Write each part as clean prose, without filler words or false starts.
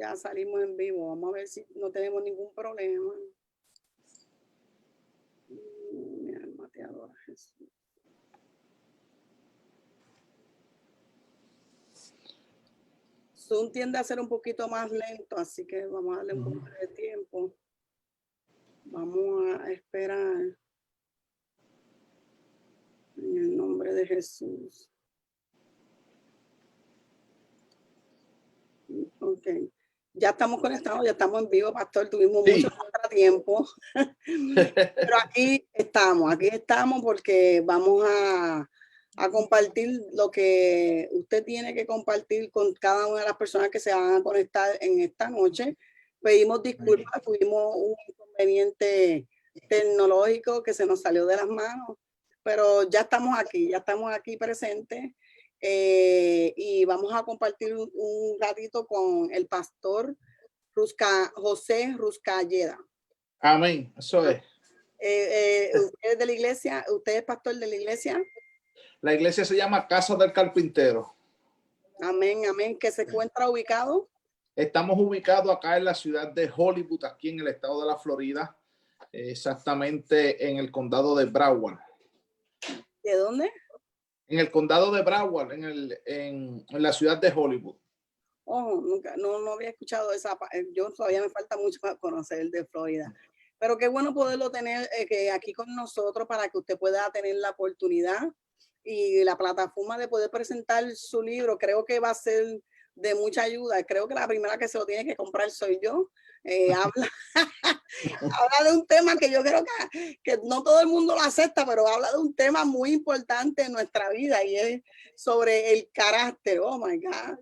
ya salimos en vivo. Vamos a ver si no tenemos ningún problema. Mi alma te adora, Jesús. Zoom tiende a ser un poquito más lento, así que vamos a darle un poco de tiempo. Vamos a esperar. En el nombre de Jesús. Ok. Ya estamos conectados, ya estamos en vivo, pastor. Tuvimos mucho contratiempo. Pero aquí estamos porque vamos a compartir lo que usted tiene que compartir con cada una de las personas que se van a conectar en esta noche. Pedimos disculpas, tuvimos un inconveniente tecnológico que se nos salió de las manos, pero ya estamos aquí presentes. Y vamos a compartir un ratito con el pastor José Ruscalleda. Amén, eso es. ¿Usted es de la iglesia? ¿Usted es pastor de la iglesia? La iglesia se llama Casa del Carpintero. Amén, amén. ¿Que se encuentra ubicado? Estamos ubicados acá en la ciudad de Hollywood, aquí en el estado de la Florida, exactamente en el condado de Broward. ¿De dónde? En el condado de Broward, en la ciudad de Hollywood. Oh, nunca, no había escuchado esa. Yo todavía me falta mucho para conocer el de Florida. Pero qué bueno poderlo tener aquí con nosotros para que usted pueda tener la oportunidad y la plataforma de poder presentar su libro. Creo que va a ser de mucha ayuda. Creo que la primera que se lo tiene que comprar soy yo. Habla de un tema que yo creo que no todo el mundo lo acepta, pero habla de un tema muy importante en nuestra vida y es sobre el carácter. Oh my God.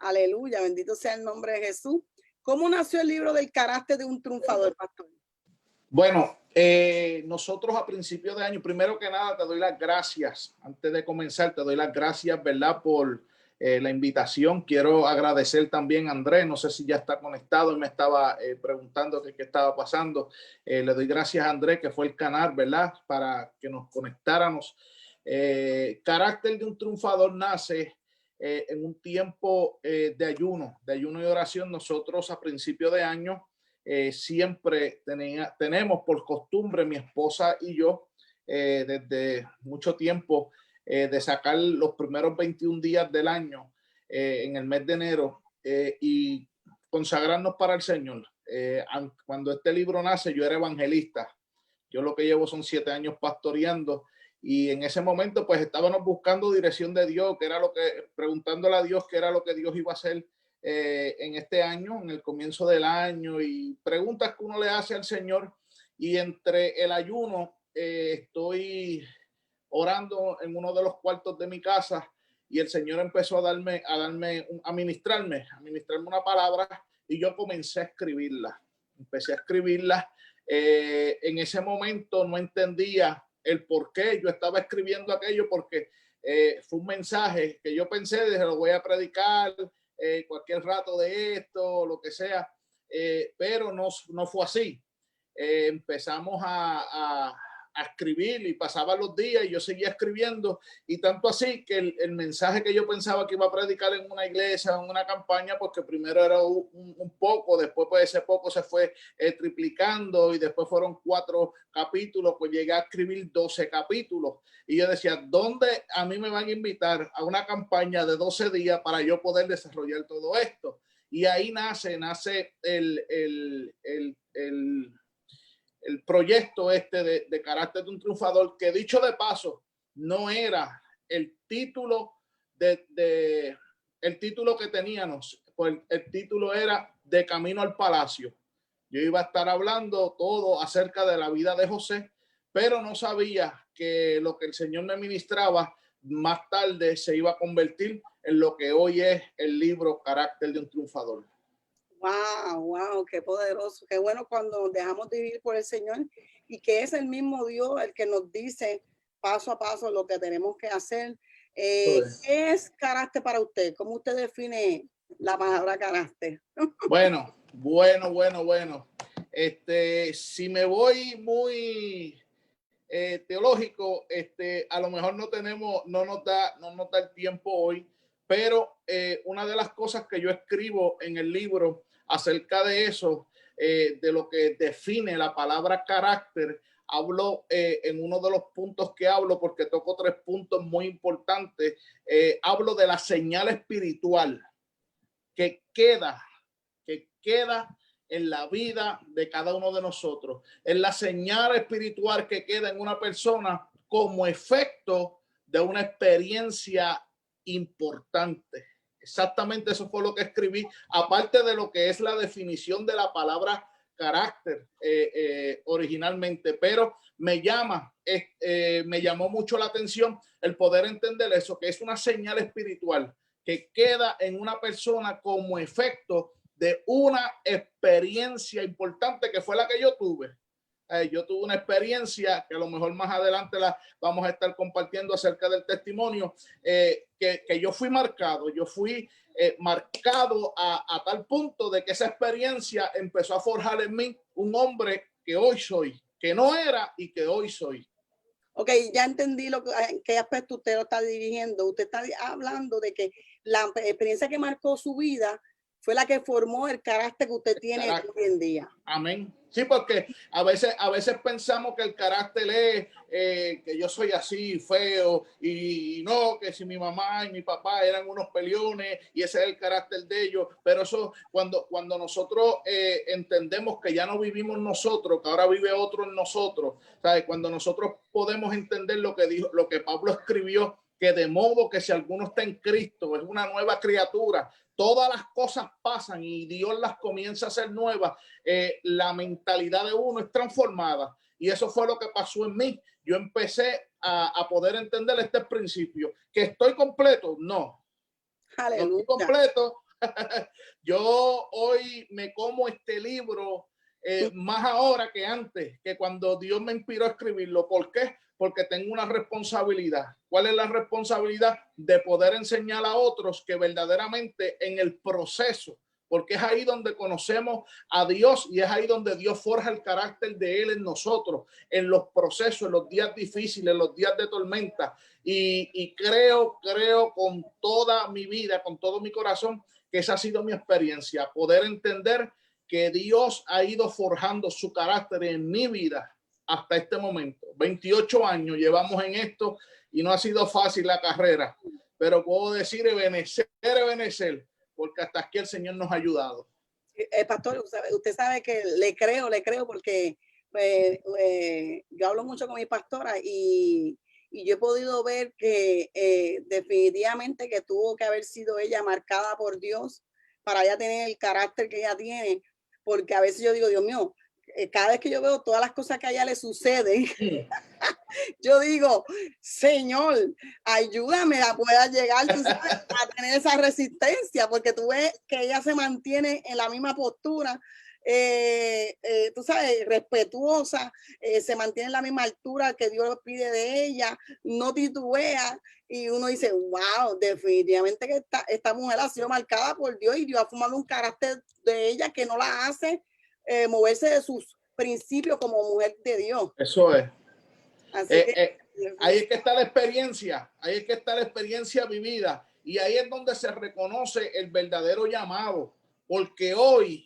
Aleluya, bendito sea el nombre de Jesús. ¿Cómo nació el libro del carácter de un triunfador, pastor? Bueno, nosotros a principios de año, primero que nada, te doy las gracias. Antes de comenzar, te doy las gracias, ¿verdad? Por la invitación. Quiero agradecer también a Andrés. No sé si ya está conectado y me estaba preguntando qué estaba pasando. Le doy gracias a Andrés, que fue el canal, ¿verdad? Para que nos conectáramos. Carácter de un triunfador nace en un tiempo de ayuno y oración. Nosotros a principios de año siempre tenemos por costumbre, mi esposa y yo, desde mucho tiempo, de sacar los primeros 21 días del año en el mes de enero y consagrarnos para el Señor. Cuando este libro nace, yo era evangelista. Yo lo que llevo son 7 años pastoreando. Y en ese momento, pues estábamos buscando dirección de Dios, preguntándole a Dios qué era lo que Dios iba a hacer en este año, en el comienzo del año, y preguntas que uno le hace al Señor. Y entre el ayuno, estoy orando en uno de los cuartos de mi casa y el Señor empezó a ministrarme una palabra y yo comencé a escribirla. Empecé a escribirla. En ese momento no entendía el por qué yo estaba escribiendo aquello, porque fue un mensaje que yo pensé, dije, lo voy a predicar cualquier rato de esto, lo que sea, pero no fue así. Empezamos a escribir y pasaban los días y yo seguía escribiendo, y tanto así que el mensaje que yo pensaba que iba a predicar en una iglesia, en una campaña, porque primero era un poco, después pues ese poco se fue triplicando y después fueron 4 capítulos, pues llegué a escribir 12 capítulos y yo decía, ¿dónde a mí me van a invitar a una campaña de 12 días para yo poder desarrollar todo esto? Y ahí nace el proyecto de carácter de un triunfador, que dicho de paso, no era el título el título que teníamos, pues el título era De Camino al Palacio. Yo iba a estar hablando todo acerca de la vida de José, pero no sabía que lo que el Señor me ministraba más tarde se iba a convertir en lo que hoy es el libro Carácter de un Triunfador. Wow, qué poderoso, qué bueno cuando dejamos de vivir por el Señor y que es el mismo Dios el que nos dice paso a paso lo que tenemos que hacer. ¿Qué es carácter para usted? ¿Cómo usted define la palabra carácter? Bueno. Si me voy muy teológico, a lo mejor no nos da el tiempo hoy, pero una de las cosas que yo escribo en el libro acerca de eso, de lo que define la palabra carácter, hablo en uno de los puntos que hablo, porque toco 3 puntos muy importantes, hablo de la señal espiritual que queda en la vida de cada uno de nosotros. Es la señal espiritual que queda en una persona como efecto de una experiencia importante. Exactamente eso fue lo que escribí, aparte de lo que es la definición de la palabra carácter originalmente, pero me llamó mucho la atención el poder entender eso, que es una señal espiritual que queda en una persona como efecto de una experiencia importante que fue la que yo tuve. Yo tuve una experiencia que a lo mejor más adelante la vamos a estar compartiendo acerca del testimonio, que yo fui marcado a tal punto de que esa experiencia empezó a forjar en mí un hombre que hoy soy, que no era y que hoy soy. Ok, ya entendí en qué aspecto usted lo está dirigiendo. Usted está hablando de que la experiencia que marcó su vida fue la que formó el carácter que usted tiene hoy en día. Amén. Sí, porque a veces pensamos que el carácter es que yo soy así, feo, y no, que si mi mamá y mi papá eran unos peleones y ese es el carácter de ellos. Pero eso, cuando nosotros entendemos que ya no vivimos nosotros, que ahora vive otro en nosotros, ¿sabes? Cuando nosotros podemos entender lo que dijo, lo que Pablo escribió, que de modo que si alguno está en Cristo, es una nueva criatura. Todas las cosas pasan y Dios las comienza a hacer nuevas. La mentalidad de uno es transformada. Y eso fue lo que pasó en mí. Yo empecé a poder entender este principio. ¿Que estoy completo? No. Aleluya. No estoy completo. Yo hoy me como este libro más ahora que antes, que cuando Dios me inspiró a escribirlo. ¿Por qué? Porque tengo una responsabilidad. ¿Cuál es la responsabilidad? De poder enseñar a otros que verdaderamente en el proceso, porque es ahí donde conocemos a Dios y es ahí donde Dios forja el carácter de Él en nosotros, en los procesos, en los días difíciles, en los días de tormenta. Y creo con toda mi vida, con todo mi corazón, que esa ha sido mi experiencia, poder entender que Dios ha ido forjando su carácter en mi vida hasta este momento. 28 años llevamos en esto y no ha sido fácil la carrera, pero puedo decir Ebenezer, porque hasta aquí el Señor nos ha ayudado. Pastor, usted sabe que le creo porque yo hablo mucho con mi pastora y yo he podido ver que definitivamente que tuvo que haber sido ella marcada por Dios para ella tener el carácter que ella tiene, porque a veces yo digo, Dios mío, cada vez que yo veo todas las cosas que a ella le suceden, yo digo, Señor, ayúdame a poder llegar, tú sabes, a tener esa resistencia, porque tú ves que ella se mantiene en la misma postura, tú sabes, respetuosa, se mantiene en la misma altura que Dios pide de ella, no titubea, y uno dice, wow, definitivamente que esta mujer ha sido marcada por Dios y Dios ha formado un carácter de ella que no la hace moverse de sus principios como mujer de Dios. Eso es. Así que, ahí es que está la experiencia, ahí es que está la experiencia vivida y ahí es donde se reconoce el verdadero llamado, porque hoy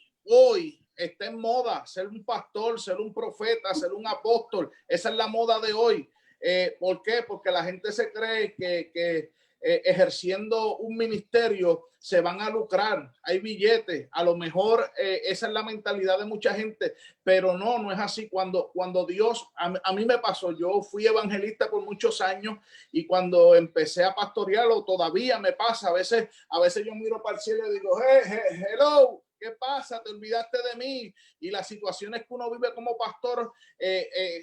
está en moda ser un pastor, ser un profeta, ser un apóstol. Esa es la moda de hoy. ¿Por qué? Porque la gente se cree que ejerciendo un ministerio se van a lucrar, hay billetes, a lo mejor esa es la mentalidad de mucha gente, pero no es así. Cuando Dios, a mí me pasó, yo fui evangelista por muchos años y cuando empecé a pastorearlo todavía me pasa, a veces yo miro para el cielo y digo, hello, ¿qué pasa? Te olvidaste de mí. Y las situaciones que uno vive como pastor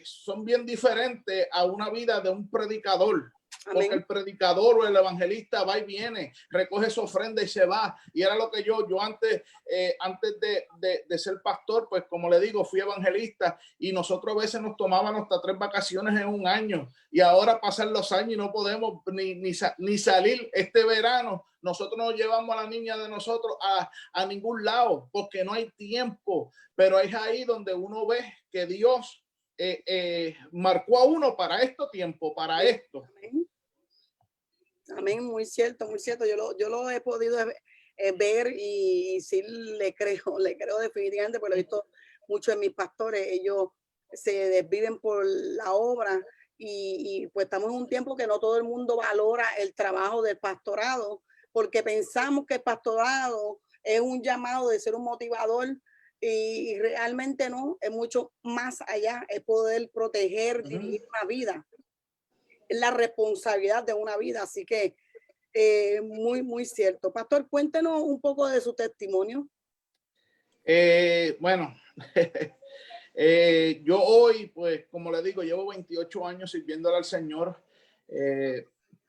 son bien diferentes a una vida de un predicador. Porque el predicador o el evangelista va y viene, recoge su ofrenda y se va. Y era lo que yo antes de ser pastor, pues como le digo, fui evangelista y nosotros a veces nos tomábamos hasta 3 vacaciones en un año y ahora pasan los años y no podemos ni salir. Este verano nosotros nos llevamos a la niña de nosotros a ningún lado porque no hay tiempo, pero es ahí donde uno ve que Dios marcó a uno para este tiempo, para esto. Amén, muy cierto, muy cierto. Yo lo he podido ver y sí le creo, le creo definitivamente, porque lo he visto mucho en mis pastores. Ellos se desviven por la obra y pues estamos en un tiempo que no todo el mundo valora el trabajo del pastorado, porque pensamos que el pastorado es un llamado de ser un motivador y realmente no, es mucho más allá, es poder proteger, dirigir una vida, es la responsabilidad de una vida. Así que muy, muy cierto. Pastor, cuéntenos un poco de su testimonio. Bueno, yo hoy, pues, como le digo, llevo 28 años sirviéndole al Señor,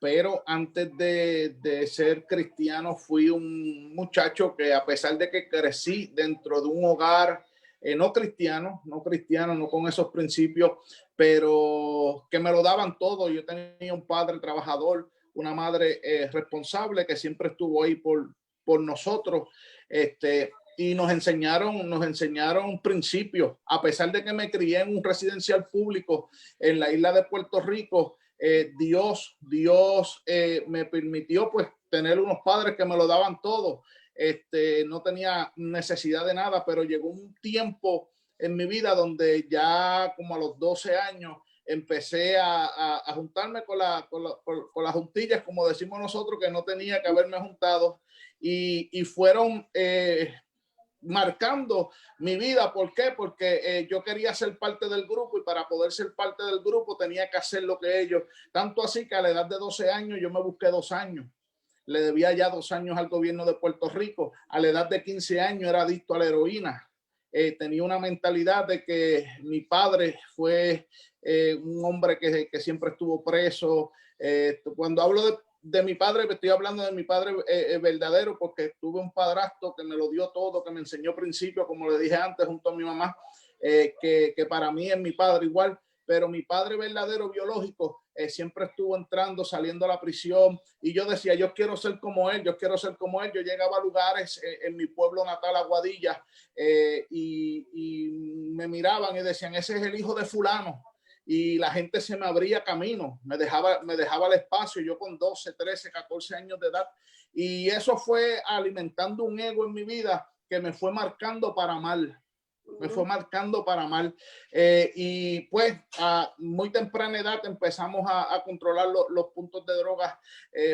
pero antes de ser cristiano fui un muchacho que, a pesar de que crecí dentro de un hogar no cristiano, no con esos principios, pero que me lo daban todo. Yo tenía un padre trabajador, una madre responsable que siempre estuvo ahí por nosotros. Y nos enseñaron principios. A pesar de que me crié en un residencial público en la isla de Puerto Rico, Dios me permitió pues tener unos padres que me lo daban todo. No tenía necesidad de nada, pero llegó un tiempo en mi vida donde ya como a los 12 años empecé a juntarme con las juntillas, como decimos nosotros, que no tenía que haberme juntado, y fueron marcando mi vida. ¿Por qué? Porque yo quería ser parte del grupo, y para poder ser parte del grupo tenía que hacer lo que ellos. Tanto así que a la edad de 12 años yo me busqué 2 años. Le debía ya 2 años al gobierno de Puerto Rico. A la edad de 15 años era adicto a la heroína. Tenía una mentalidad de que mi padre fue un hombre que siempre estuvo preso. Cuando hablo de mi padre, estoy hablando de mi padre verdadero, porque tuve un padrastro que me lo dio todo, que me enseñó principios, como le dije antes, junto a mi mamá, que para mí es mi padre igual. Pero mi padre verdadero biológico siempre estuvo entrando, saliendo a la prisión, y yo decía, yo quiero ser como él, yo quiero ser como él. Yo llegaba a lugares en mi pueblo natal, Aguadilla, y me miraban y decían, ese es el hijo de fulano, y la gente se me abría camino, me dejaba el espacio, yo con 12, 13, 14 años de edad, y eso fue alimentando un ego en mi vida que me fue marcando para mal. Me fue marcando para mal. Y pues a muy temprana edad empezamos a controlar los puntos de drogas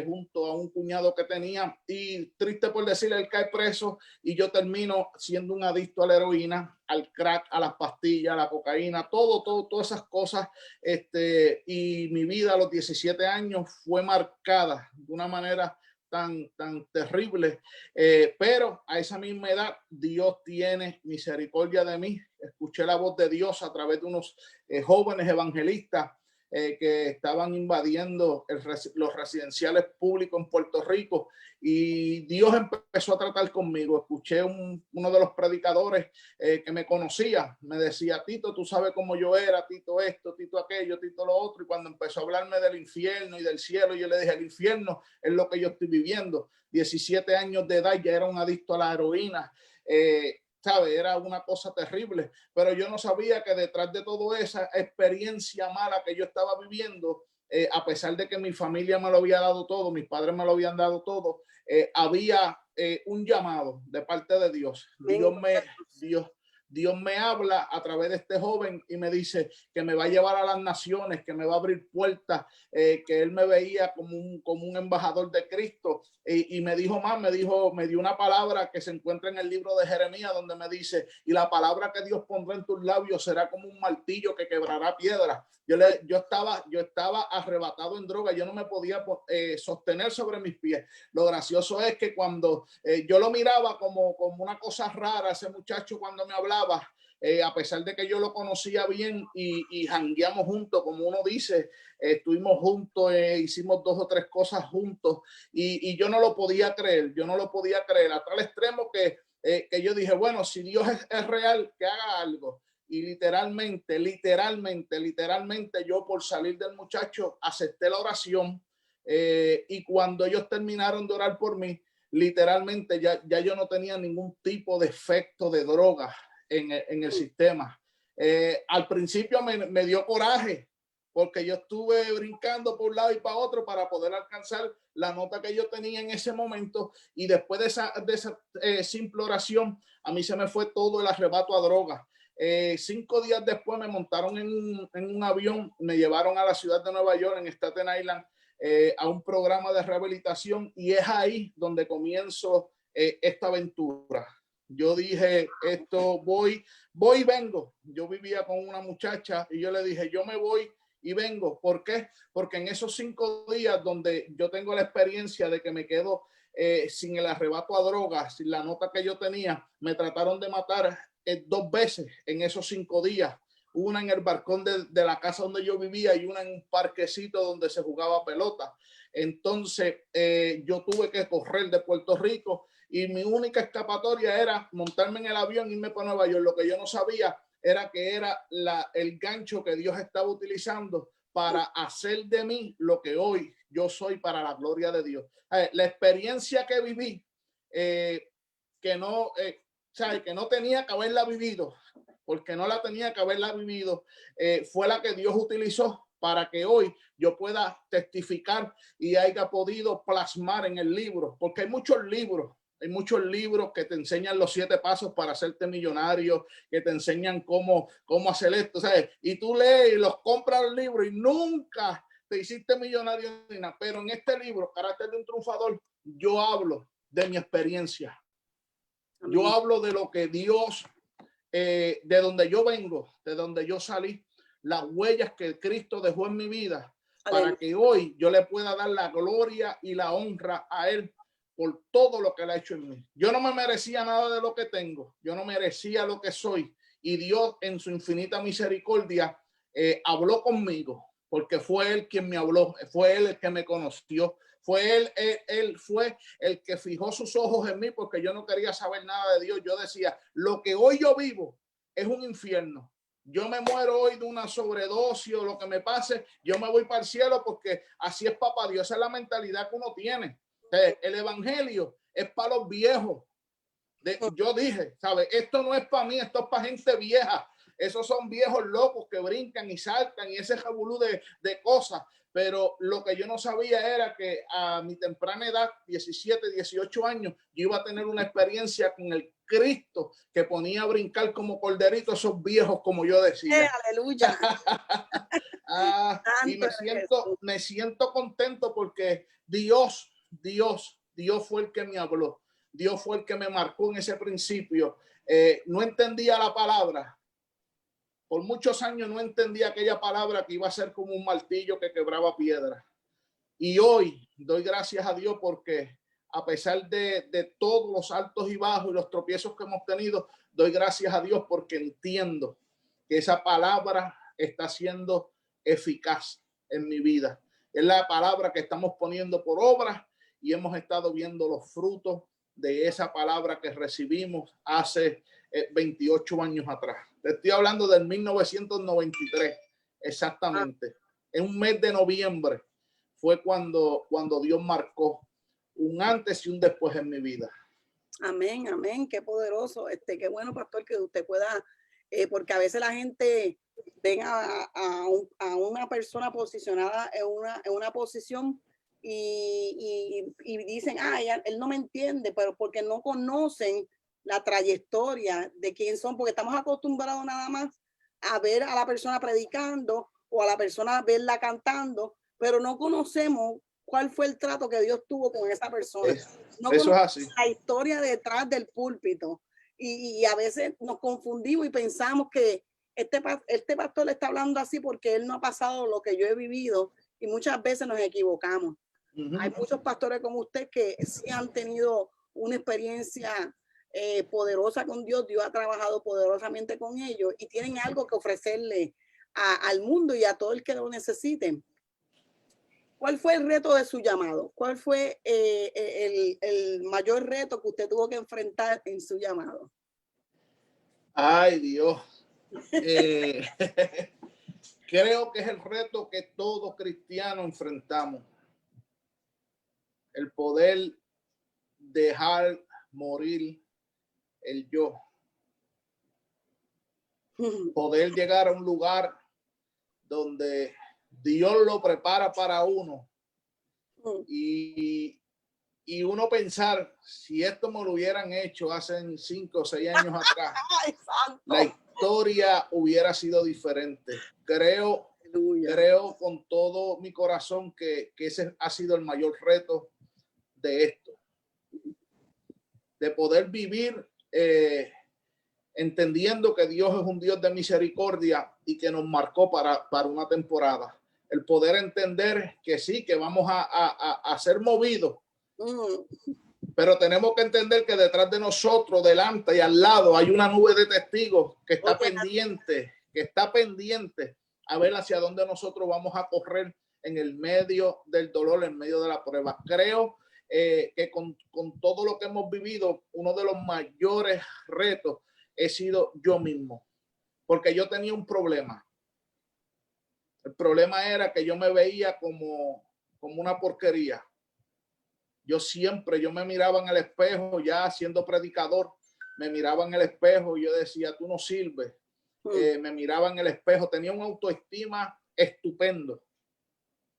junto a un cuñado que tenía, y triste por decirle, él cae preso y yo termino siendo un adicto a la heroína, al crack, a las pastillas, a la cocaína, todas esas cosas. Y mi vida a los 17 años fue marcada de una manera tan terrible, pero a esa misma edad Dios tiene misericordia de mí. Escuché la voz de Dios a través de unos jóvenes evangelistas que estaban invadiendo los residenciales públicos en Puerto Rico, y Dios empezó a tratar conmigo. Escuché uno de los predicadores que me conocía, me decía, Tito, tú sabes cómo yo era, Tito esto, Tito aquello, Tito lo otro. Y cuando empezó a hablarme del infierno y del cielo, yo le dije, el infierno es lo que yo estoy viviendo. 17 años de edad, ya era un adicto a la heroína. ¿Sabe? Era una cosa terrible, pero yo no sabía que detrás de toda esa experiencia mala que yo estaba viviendo, a pesar de que mi familia me lo había dado todo, mis padres me lo habían dado todo, había un llamado de parte de Dios. Dios me habla a través de este joven y me dice que me va a llevar a las naciones, que me va a abrir puertas, que él me veía como un embajador de Cristo. Y me dijo más, me dio una palabra que se encuentra en el libro de Jeremías, donde me dice, y la palabra que Dios pondrá en tus labios será como un martillo que quebrará piedra. Yo estaba arrebatado en droga, yo no me podía sostener sobre mis pies. Lo gracioso es que cuando yo lo miraba como una cosa rara, ese muchacho cuando me hablaba, a pesar de que yo lo conocía bien y jangueamos juntos, como uno dice, estuvimos juntos, hicimos 2 o 3 cosas juntos, y yo no lo podía creer, a tal extremo que yo dije, bueno, si Dios es real, que haga algo. Y literalmente, yo, por salir del muchacho, acepté la oración, y cuando ellos terminaron de orar por mí, literalmente ya yo no tenía ningún tipo de efecto de droga en el sistema. Al principio me dio coraje, porque yo estuve brincando por un lado y para otro para poder alcanzar la nota que yo tenía en ese momento. Y después de esa simple oración, a mí se me fue todo el arrebato a drogas. 5 días después me montaron en un avión, me llevaron a la ciudad de Nueva York, en Staten Island, a un programa de rehabilitación, y es ahí donde comienzo esta aventura. Yo dije, esto voy y vengo. Yo vivía con una muchacha y yo le dije, yo me voy y vengo. ¿Por qué? Porque en esos 5 días donde yo tengo la experiencia de que me quedo sin el arrebato a drogas, sin la nota que yo tenía, me trataron de matar 2 veces en esos 5 días. Una en el balcón de la casa donde yo vivía y una en un parquecito donde se jugaba pelota. Entonces yo tuve que correr de Puerto Rico y mi única escapatoria era montarme en el avión y irme para Nueva York. Lo que yo no sabía era que era el gancho que Dios estaba utilizando para hacer de mí lo que hoy yo soy para la gloria de Dios. La experiencia que viví, que no tenía que haberla vivido, porque no la tenía que haberla vivido, fue la que Dios utilizó para que hoy yo pueda testificar y haya podido plasmar en el libro, porque hay muchos libros que te enseñan los 7 pasos para hacerte millonario, que te enseñan cómo hacer esto, ¿sabes? Y tú lees y los compras el libro y nunca te hiciste millonario ni nada. Pero en este libro, Carácter de un Triunfador, yo hablo de mi experiencia. Amén. Yo hablo de lo que Dios, de donde yo vengo, de donde yo salí, las huellas que Cristo dejó en mi vida, para que hoy yo le pueda dar la gloria y la honra a Él por todo lo que Él ha hecho en mí. Yo no me merecía nada de lo que tengo, yo no merecía lo que soy, y Dios en su infinita misericordia habló conmigo, porque fue Él quien me habló, fue Él el que me conoció, fue él fue el que fijó sus ojos en mí, porque yo no quería saber nada de Dios. Yo decía, lo que hoy yo vivo es un infierno. Yo me muero hoy de una sobredosis o lo que me pase, yo me voy para el cielo, porque así es papá Dios. Esa es la mentalidad que uno tiene. El evangelio es para los viejos. Yo dije, ¿sabes? Esto no es para mí, esto es para gente vieja. Esos son viejos locos que brincan y saltan y ese jabulú de cosas. Pero lo que yo no sabía era que a mi temprana edad, 17, 18 años, yo iba a tener una experiencia con el Cristo que ponía a brincar como corderito esos viejos, como yo decía. Aleluya. Y me siento contento porque Dios fue el que me habló. Dios fue el que me marcó en ese principio. No entendía la palabra. Por muchos años no entendía aquella palabra que iba a ser como un martillo que quebraba piedra. Y hoy doy gracias a Dios porque a pesar de todos los altos y bajos y los tropiezos que hemos tenido, doy gracias a Dios porque entiendo que esa palabra está siendo eficaz en mi vida. Es la palabra que estamos poniendo por obra y hemos estado viendo los frutos de esa palabra que recibimos hace 28 años atrás. Te estoy hablando del 1993, exactamente. En un mes de noviembre fue cuando Dios marcó un antes y un después en mi vida. Amén, amén, qué poderoso. Qué bueno, pastor, que usted pueda, porque a veces la gente ven a una persona posicionada en una posición y dicen, él no me entiende, pero porque no conocen la trayectoria de quién son, porque estamos acostumbrados nada más a ver a la persona predicando o a la persona verla cantando, pero no conocemos cuál fue el trato que Dios tuvo con esa persona. No eso es así. La historia detrás del púlpito. Y a veces nos confundimos y pensamos que este pastor le está hablando así porque él no ha pasado lo que yo he vivido, y muchas veces nos equivocamos. Hay muchos pastores como usted que sí han tenido una experiencia poderosa con Dios. Dios ha trabajado poderosamente con ellos y tienen algo que ofrecerle al mundo y a todo el que lo necesite. ¿Cuál fue el reto de su llamado? ¿Cuál fue el mayor reto que usted tuvo que enfrentar en su llamado? Ay, Dios. Creo que es el reto que todo cristiano enfrentamos. El poder dejar morir el yo. Poder llegar a un lugar donde Dios lo prepara para uno. Y uno pensar, si esto me lo hubieran hecho hace 5 o 6 años atrás, la historia hubiera sido diferente. Creo con todo mi corazón que ese ha sido el mayor reto de esto, de poder vivir entendiendo que Dios es un Dios de misericordia y que nos marcó para una temporada. El poder entender que sí, que vamos a ser movidos, pero tenemos que entender que detrás de nosotros, delante y al lado, hay una nube de testigos que está pendiente a ver hacia dónde nosotros vamos a correr en el medio del dolor, en medio de la prueba. Creo que con todo lo que hemos vivido, uno de los mayores retos he sido yo mismo, porque yo tenía un problema. El problema era que yo me veía como una porquería. Yo me miraba en el espejo, ya siendo predicador, me miraba en el espejo y yo decía, tú no sirves. Me miraba en el espejo, tenía una autoestima estupendo.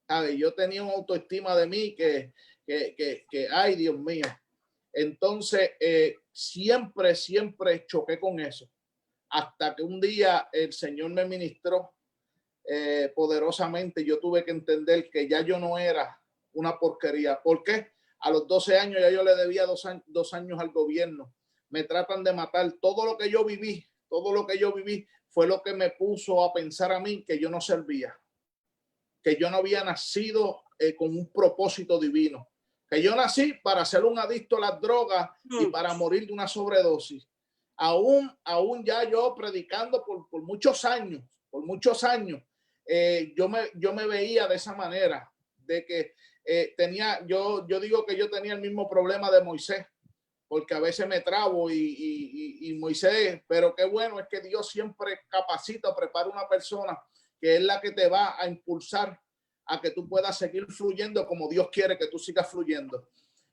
¿Sabes? Yo tenía una autoestima de mí que ay, Dios mío. Entonces, siempre choqué con eso. Hasta que un día el Señor me ministró poderosamente. Yo tuve que entender que ya yo no era una porquería. ¿Por qué? A los 12 años ya yo le debía 2 años al gobierno. Me tratan de matar. Todo lo que yo viví fue lo que me puso a pensar a mí que yo no servía, que yo no había nacido con un propósito divino, que yo nací para ser un adicto a las drogas y para morir de una sobredosis. Aún ya yo predicando por muchos años, yo me veía de esa manera, de que yo digo que yo tenía el mismo problema de Moisés, porque a veces me trabo y Moisés, pero qué bueno es que Dios siempre capacita, prepara una persona que es la que te va a impulsar a que tú puedas seguir fluyendo como Dios quiere que tú sigas fluyendo.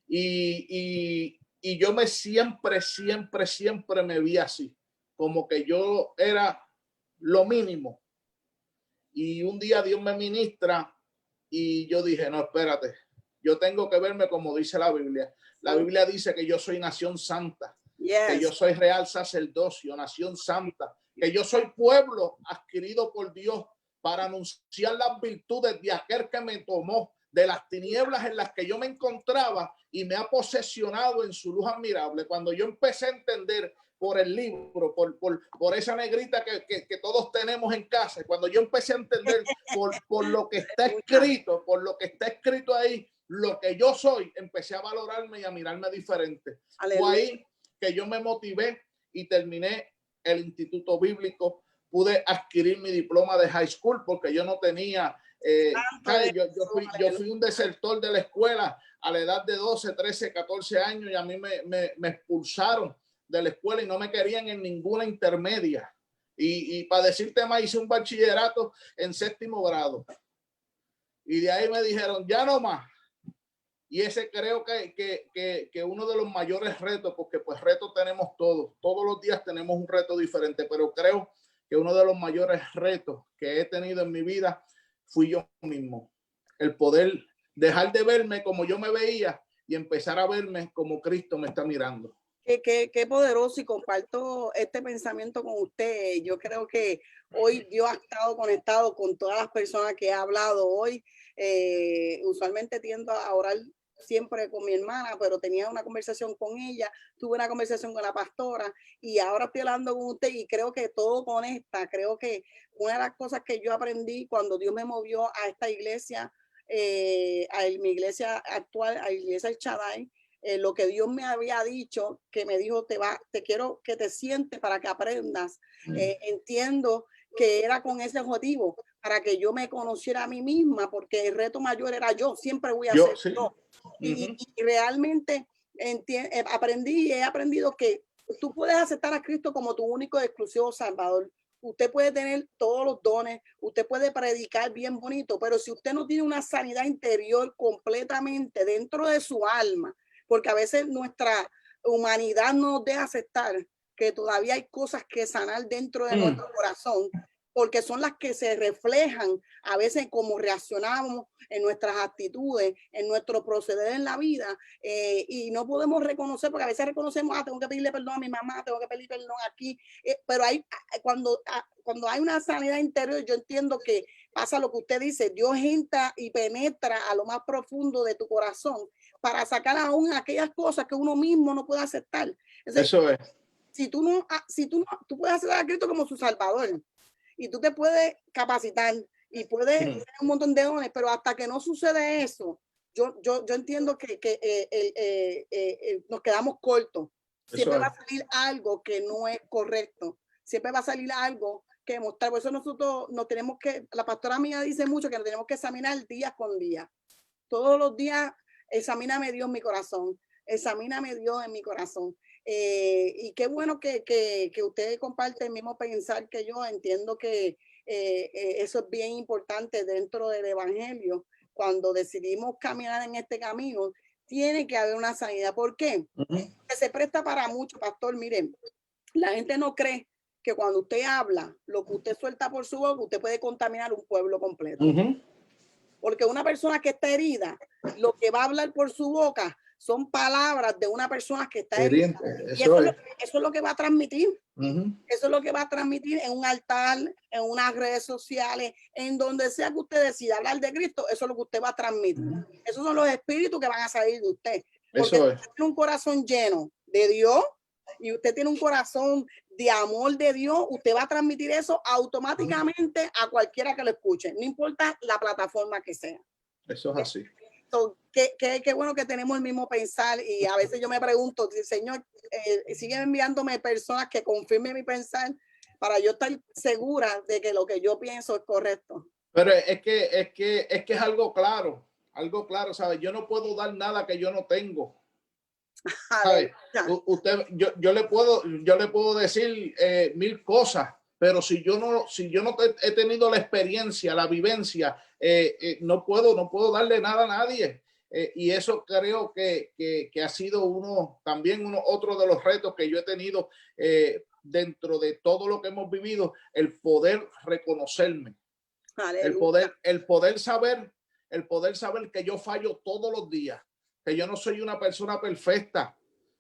Y yo siempre me vi así, como que yo era lo mínimo. Y un día Dios me ministra y yo dije, no, espérate, yo tengo que verme como dice la Biblia. La Biblia dice que yo soy nación santa, que yo soy real sacerdocio, nación santa, que yo soy pueblo adquirido por Dios para anunciar las virtudes de aquel que me tomó de las tinieblas en las que yo me encontraba y me ha posesionado en su luz admirable. Cuando yo empecé a entender por el libro, por esa negrita que todos tenemos en casa, cuando yo empecé a entender por lo que está escrito ahí, lo que yo soy, empecé a valorarme y a mirarme diferente. Fue ahí que yo me motivé y terminé el instituto bíblico. Pude adquirir mi diploma de high school porque yo no tenía, yo fui un desertor de la escuela a la edad de 12, 13, 14 años y a mí me expulsaron de la escuela y no me querían en ninguna intermedia. Y para decirte más, hice un bachillerato en 7º grado. Y de ahí me dijeron, ya no más. Y ese creo que uno de los mayores retos, porque pues retos tenemos todos los días tenemos un reto diferente, pero creo que uno de los mayores retos que he tenido en mi vida fui yo mismo. El poder dejar de verme como yo me veía y empezar a verme como Cristo me está mirando. Qué poderoso, y comparto este pensamiento con usted. Yo creo que hoy Dios ha estado conectado con todas las personas que he hablado hoy. Usualmente tiendo a orar siempre con mi hermana, pero tenía una conversación con ella, tuve una conversación con la pastora y ahora estoy hablando con usted y creo que todo conecta. Creo que una de las cosas que yo aprendí cuando Dios me movió a esta iglesia, a mi iglesia actual, a la iglesia El Shaddai, lo que Dios me había dicho, que me dijo, te quiero que te sientes para que aprendas. Entiendo que era con ese objetivo, para que yo me conociera a mí misma, porque el reto mayor era yo, siempre voy a ser yo. Y realmente aprendí y he aprendido que tú puedes aceptar a Cristo como tu único y exclusivo Salvador. Usted puede tener todos los dones, usted puede predicar bien bonito, pero si usted no tiene una sanidad interior completamente dentro de su alma, porque a veces nuestra humanidad no nos deja aceptar que todavía hay cosas que sanar dentro de nuestro corazón. porque son las que se reflejan a veces cómo reaccionamos en nuestras actitudes, en nuestro proceder en la vida, y no podemos reconocer, porque a veces reconocemos, tengo que pedirle perdón a mi mamá, tengo que pedirle perdón aquí, pero cuando hay una sanidad interior, yo entiendo que pasa lo que usted dice, Dios entra y penetra a lo más profundo de tu corazón para sacar aún aquellas cosas que uno mismo no puede aceptar. Entonces, Eso es. si tú no, tú puedes aceptar a Cristo como su Salvador y tú te puedes capacitar y puedes tener un montón de dones, pero hasta que no sucede eso, yo entiendo que nos quedamos cortos. Siempre va a salir algo que no es correcto. Siempre va a salir algo que mostrar. Por eso nosotros nos tenemos que, la pastora mía dice mucho que nos tenemos que examinar día con día. Todos los días, examíname Dios mi corazón. Examíname Dios en mi corazón. Y qué bueno que usted comparte el mismo pensar que yo. Entiendo que eso es bien importante dentro del evangelio. Cuando decidimos caminar en este camino, tiene que haber una sanidad. ¿Por qué? Porque se presta para mucho, pastor. Miren, la gente no cree que cuando usted habla, lo que usted suelta por su boca, usted puede contaminar un pueblo completo. Porque una persona que está herida, lo que va a hablar por su boca son palabras de una persona que está herida. Y eso es lo que va a transmitir. Eso es lo que va a transmitir en un altar, en unas redes sociales, en donde sea que usted decida hablar de Cristo, eso es lo que usted va a transmitir. Esos son los espíritus que van a salir de usted. Porque si usted tiene un corazón lleno de Dios y usted tiene un corazón de amor de Dios, usted va a transmitir eso automáticamente a cualquiera que lo escuche, no importa la plataforma que sea. Eso es así. Qué bueno que tenemos el mismo pensar, y a veces yo me pregunto, Señor, sigue enviándome personas que confirmen mi pensar para yo estar segura de que lo que yo pienso es correcto. Pero es que es algo claro, ¿sabes? Yo no puedo dar nada que yo no tengo. Yo le puedo decir mil cosas, pero si yo no he tenido la experiencia, la vivencia, no puedo darle nada a nadie. Y eso creo que ha sido otro de los retos que yo he tenido dentro de todo lo que hemos vivido, el poder reconocerme, el poder saber que yo fallo todos los días, que yo no soy una persona perfecta,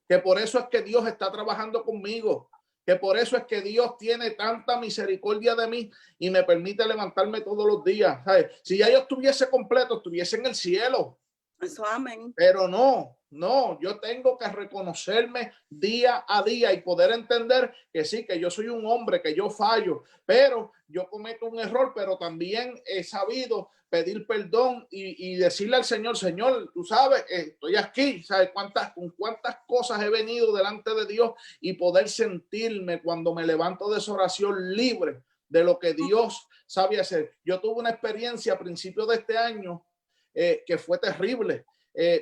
que por eso es que Dios está trabajando conmigo, que por eso es que Dios tiene tanta misericordia de mí y me permite levantarme todos los días. ¿Sabes? Si ya yo estuviese completo, estuviese en el cielo. Eso, amén. Pero no, yo tengo que reconocerme día a día y poder entender que sí, que yo soy un hombre, que yo fallo, pero yo cometo un error, pero también he sabido pedir perdón y decirle al Señor, Señor, tú sabes, estoy aquí, ¿sabes con cuántas cosas he venido delante de Dios? Y poder sentirme cuando me levanto de esa oración libre de lo que Dios sabe hacer. Yo tuve una experiencia a principios de este año que fue terrible.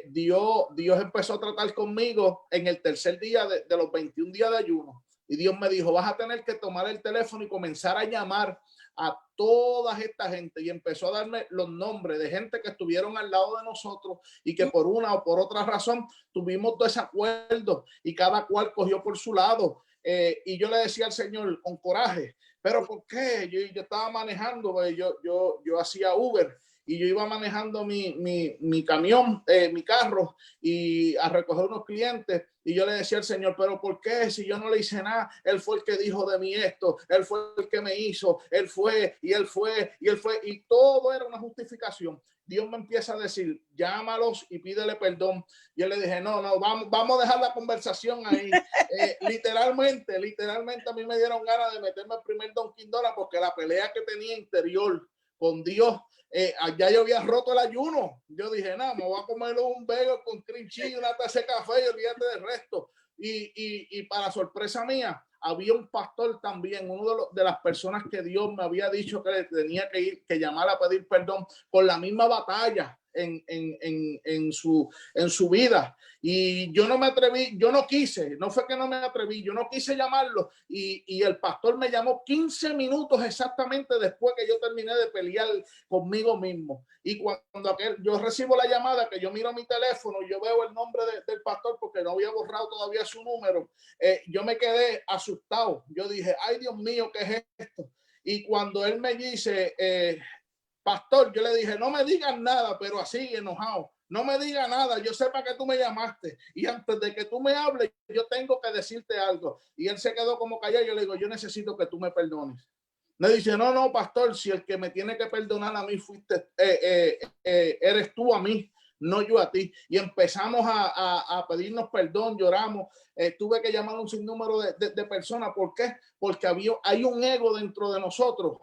Dios empezó a tratar conmigo en el tercer día de los 21 días de ayuno. Y Dios me dijo, vas a tener que tomar el teléfono y comenzar a llamar a toda esta gente. Y empezó a darme los nombres de gente que estuvieron al lado de nosotros y que por una o por otra razón tuvimos desacuerdos y cada cual cogió por su lado. Y yo le decía al Señor con coraje, ¿pero por qué? Yo estaba manejando, yo hacía Uber. Y yo iba manejando mi camión, mi carro, y a recoger unos clientes. Y yo le decía al Señor, ¿pero por qué? Si yo no le hice nada, Él fue el que dijo de mí esto, Él fue el que me hizo, Él fue, y Él fue, y Él fue. Y todo era una justificación. Dios me empieza a decir, llámalos y pídele perdón. Y yo le dije, no, vamos a dejar la conversación ahí. Literalmente a mí me dieron ganas de meterme el primer Dunkin' Donuts porque la pelea que tenía interior con Dios, ya yo había roto el ayuno. Yo dije, no, me voy a comer un bagel con cream cheese, una taza de café y olvídate del resto. Y para sorpresa mía, había un pastor también, uno de las personas que Dios me había dicho que le tenía que llamar a pedir perdón por la misma batalla en su vida. Y yo no me atreví, yo no quise, no fue que no me atreví, yo no quise llamarlo. Y el pastor me llamó 15 minutos exactamente después que yo terminé de pelear conmigo mismo. Y cuando yo recibo la llamada, que yo miro mi teléfono, yo veo el nombre del pastor porque no había borrado todavía su número, yo me quedé asustado. Yo dije, ay Dios mío, ¿qué es esto? Y cuando él me dice, pastor, yo le dije, no me digas nada, pero así enojado, no me digas nada, yo sé para qué tú me llamaste y antes de que tú me hables, yo tengo que decirte algo. Y él se quedó como callado. Yo le digo, yo necesito que tú me perdones. Me dice, no, no, pastor, si el que me tiene que perdonar a mí fuiste, eres tú a mí, no yo a ti. Y empezamos a pedirnos perdón, lloramos. Tuve que llamar a un sinnúmero de personas. ¿Por qué? Porque hay un ego dentro de nosotros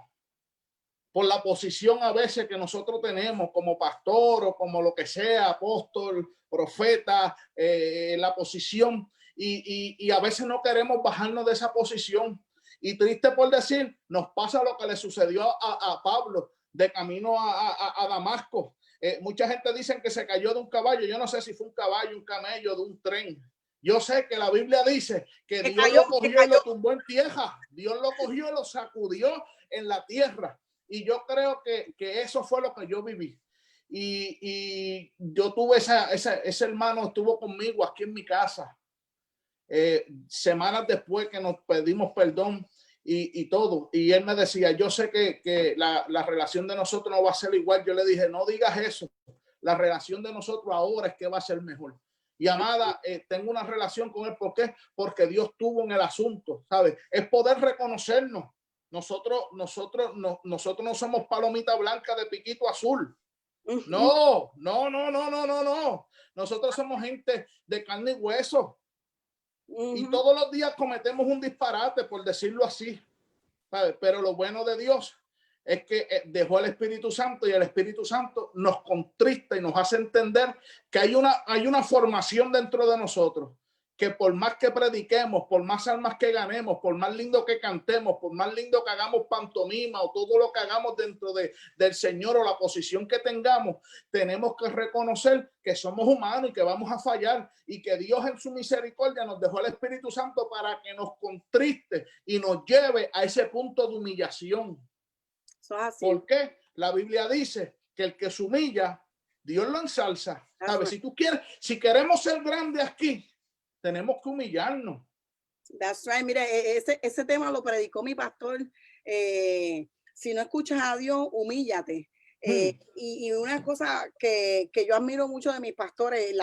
por la posición a veces que nosotros tenemos como pastor o como lo que sea, apóstol, profeta, la posición. Y a veces no queremos bajarnos de esa posición. Y triste por decir, nos pasa lo que le sucedió a Pablo de camino a Damasco. Mucha gente dice que se cayó de un caballo. Yo no sé si fue un caballo, un camello, de un tren. Yo sé que la Biblia dice que Dios lo cogió y lo tumbó en tierra. Dios lo cogió y lo sacudió en la tierra. Y yo creo que eso fue lo que yo viví. Y yo tuve ese hermano, estuvo conmigo aquí en mi casa. Semanas después que nos pedimos perdón y todo. Y él me decía, yo sé que la relación de nosotros no va a ser igual. Yo le dije, no digas eso. La relación de nosotros ahora es que va a ser mejor. Y amada, tengo una relación con él. ¿Por qué? Porque Dios tuvo en el asunto, ¿sabes? Es poder reconocernos. Nosotros no somos palomita blanca de piquito azul. No. Nosotros somos gente de carne y hueso. Y todos los días cometemos un disparate, por decirlo así. ¿Sabes? Pero lo bueno de Dios es que dejó el Espíritu Santo y el Espíritu Santo nos contrista y nos hace entender que hay una formación dentro de nosotros, que por más que prediquemos, por más almas que ganemos, por más lindo que cantemos, por más lindo que hagamos pantomima o todo lo que hagamos dentro del Señor o la posición que tengamos, tenemos que reconocer que somos humanos y que vamos a fallar y que Dios en su misericordia nos dejó el Espíritu Santo para que nos contriste y nos lleve a ese punto de humillación. ¿Por qué? La Biblia dice que el que se humilla, Dios lo ensalza. ¿Sabes? Si tú quieres, si queremos ser grandes aquí, tenemos que humillarnos. That's right. Mire, ese tema lo predicó mi pastor. Si no escuchas a Dios, humíllate. Y una cosa que yo admiro mucho de mis pastores,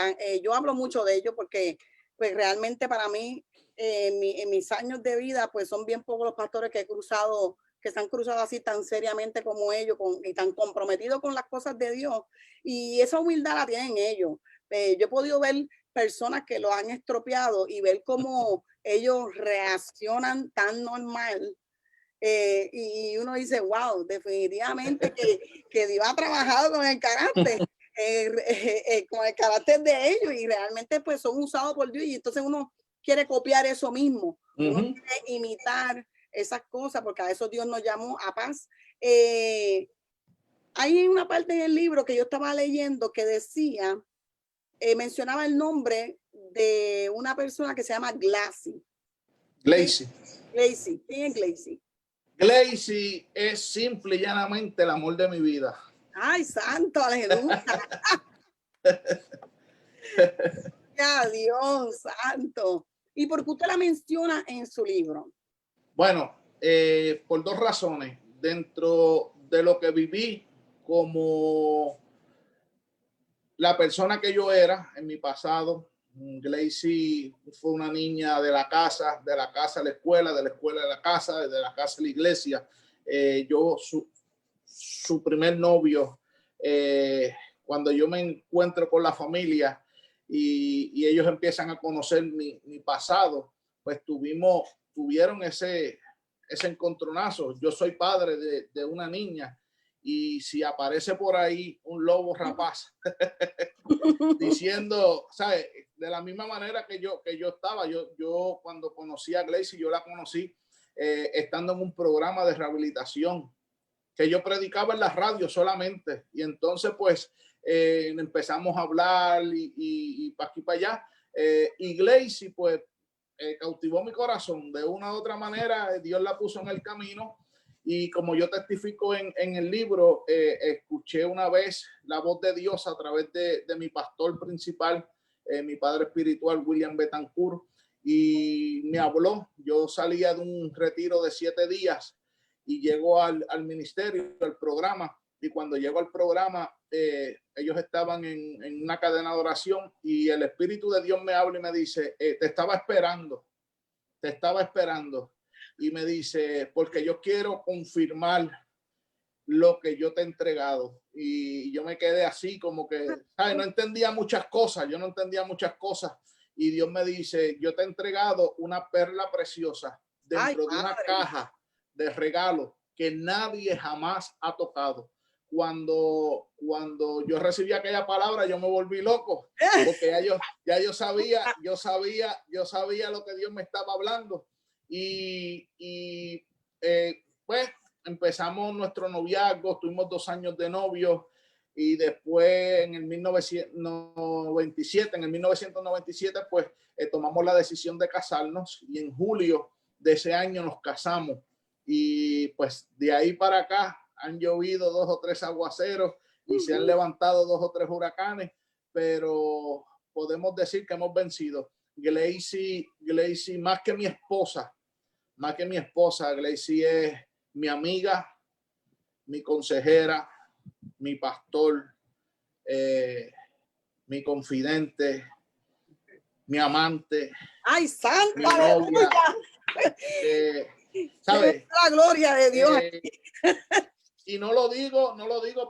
yo hablo mucho de ellos porque pues realmente para mí, en mis años de vida, pues son bien pocos los pastores que se han cruzado así tan seriamente como ellos y tan comprometidos con las cosas de Dios. Y esa humildad la tienen ellos. Yo he podido ver personas que lo han estropeado y ver cómo ellos reaccionan tan normal. Y uno dice, wow, definitivamente que Dios ha trabajado con el carácter, con el carácter de ellos y realmente pues son usados por Dios y entonces uno quiere copiar eso mismo, uno quiere imitar esas cosas porque a eso Dios nos llamó a paz. Hay una parte en el libro que yo estaba leyendo que decía, mencionaba el nombre de una persona que se llama Glacy. Glacy. ¿Quién es Glacy? Glacy es simple y llanamente el amor de mi vida. Ay, santo, aleluya. Dios, santo. ¿Y por qué usted la menciona en su libro? Bueno, por dos razones. Dentro de lo que viví como la persona que yo era en mi pasado, Glacy fue una niña de la casa a la escuela, de la escuela a la casa, de la casa a la iglesia. Yo, su primer novio, cuando yo me encuentro con la familia y ellos empiezan a conocer mi pasado, pues tuvieron ese encontronazo. Yo soy padre de una niña y si aparece por ahí un lobo rapaz diciendo, ¿sabes? De la misma manera que yo estaba, yo cuando conocí a Glacy, yo la conocí estando en un programa de rehabilitación que yo predicaba en la radio solamente. Y entonces, pues, empezamos a hablar y para aquí para allá. Y Glacy, pues, cautivó mi corazón. De una u otra manera, Dios la puso en el camino. Y como yo testifico en el libro, escuché una vez la voz de Dios a través de mi pastor principal, mi padre espiritual, William Betancourt, y me habló. Yo salía de un retiro de 7 días y llego al ministerio, al programa, y cuando llego al programa, ellos estaban en una cadena de oración y el Espíritu de Dios me habla y me dice, te estaba esperando, y me dice, porque yo quiero confirmar lo que yo te he entregado. Y yo me quedé así como que, ¿sabes? No entendía muchas cosas, y Dios me dice, yo te he entregado una perla preciosa dentro de una caja de regalo que nadie jamás ha tocado. Cuando yo recibí aquella palabra, yo me volví loco, porque yo sabía lo que Dios me estaba hablando. Pues empezamos nuestro noviazgo, tuvimos 2 años de novio, y después en el 1997, pues tomamos la decisión de casarnos, y en julio de ese año nos casamos. Y pues de ahí para acá han llovido 2 o 3 aguaceros y se han levantado 2 o 3 huracanes, pero podemos decir que hemos vencido. Gleicy, más que mi esposa, Gleicy es mi amiga, mi consejera, mi pastor, mi confidente, mi amante, ¡ay, santa! mi novia. ¿Sabes? La gloria de Dios. Y no lo digo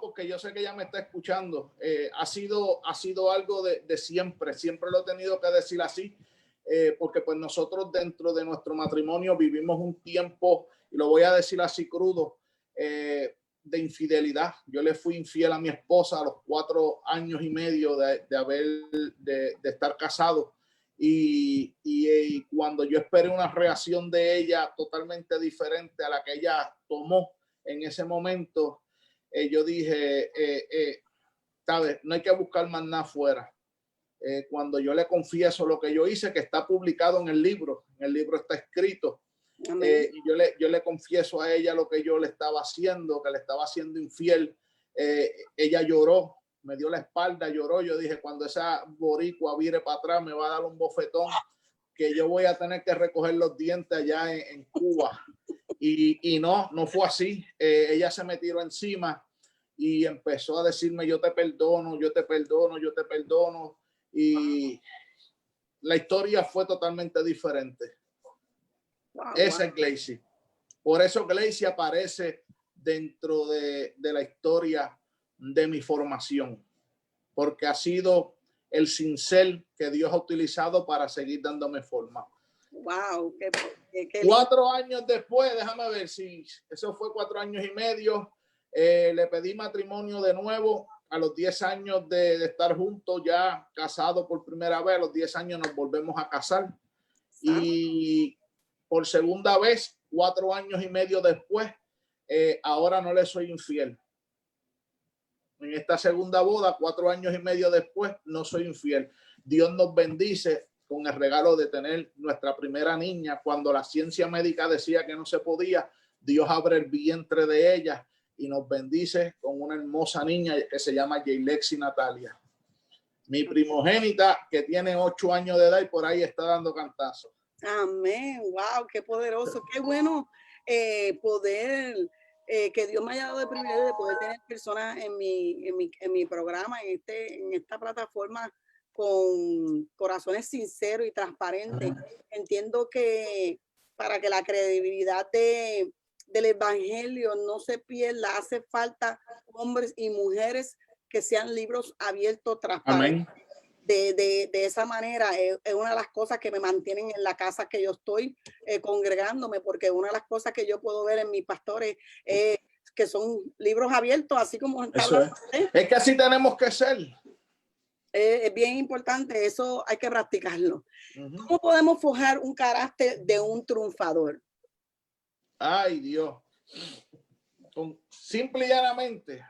porque yo sé que ella me está escuchando. Ha sido algo de siempre lo he tenido que decir así, porque pues nosotros dentro de nuestro matrimonio vivimos un tiempo, y lo voy a decir así crudo, de infidelidad. Yo le fui infiel a mi esposa a los 4 años y medio de estar casado. Y cuando yo esperé una reacción de ella totalmente diferente a la que ella tomó en ese momento, yo dije, ¿sabes? No hay que buscar más nada afuera. Cuando yo le confieso lo que yo hice, que está publicado en el libro está escrito, y yo le confieso a ella lo que yo le estaba haciendo, que le estaba haciendo infiel. Ella lloró, me dio la espalda, lloró. Yo dije, cuando esa boricua vire para atrás me va a dar un bofetón que yo voy a tener que recoger los dientes allá en Cuba. Y no fue así. Ella se me tiró encima y empezó a decirme, yo te perdono. Y la historia fue totalmente diferente. Esa es Gleicy. Por eso Gleicy aparece dentro de la historia de mi formación, porque ha sido el cincel que Dios ha utilizado para seguir dándome forma. Wow, qué 4 años después, déjame ver si eso fue 4 años y medio, le pedí matrimonio de nuevo. A los 10 años de estar juntos, ya casados por primera vez, a los 10 años nos volvemos a casar. Y por segunda vez, 4 años y medio después, ahora no le soy infiel. En esta segunda boda, 4 años y medio después, no soy infiel. Dios nos bendice con el regalo de tener nuestra primera niña. Cuando la ciencia médica decía que no se podía, Dios abre el vientre de ella y nos bendice con una hermosa niña que se llama Yailexi Natalia. Mi primogénita, que tiene 8 años de edad y por ahí está dando cantazos. Amén. Wow, qué poderoso, qué bueno poder, que Dios me haya dado el privilegio de poder tener personas en mi programa, en esta plataforma, con corazones sinceros y transparentes. Entiendo que para que la credibilidad del evangelio no se pierda, hace falta hombres y mujeres que sean libros abiertos, transparentes. Amén. De esa manera es una de las cosas que me mantienen en la casa que yo estoy congregándome, porque una de las cosas que yo puedo ver en mis pastores que son libros abiertos, así como eso es que así tenemos que ser. Es bien importante, eso hay que practicarlo. ¿Cómo podemos forjar un carácter de un triunfador? Ay, Dios. Simple y llanamente,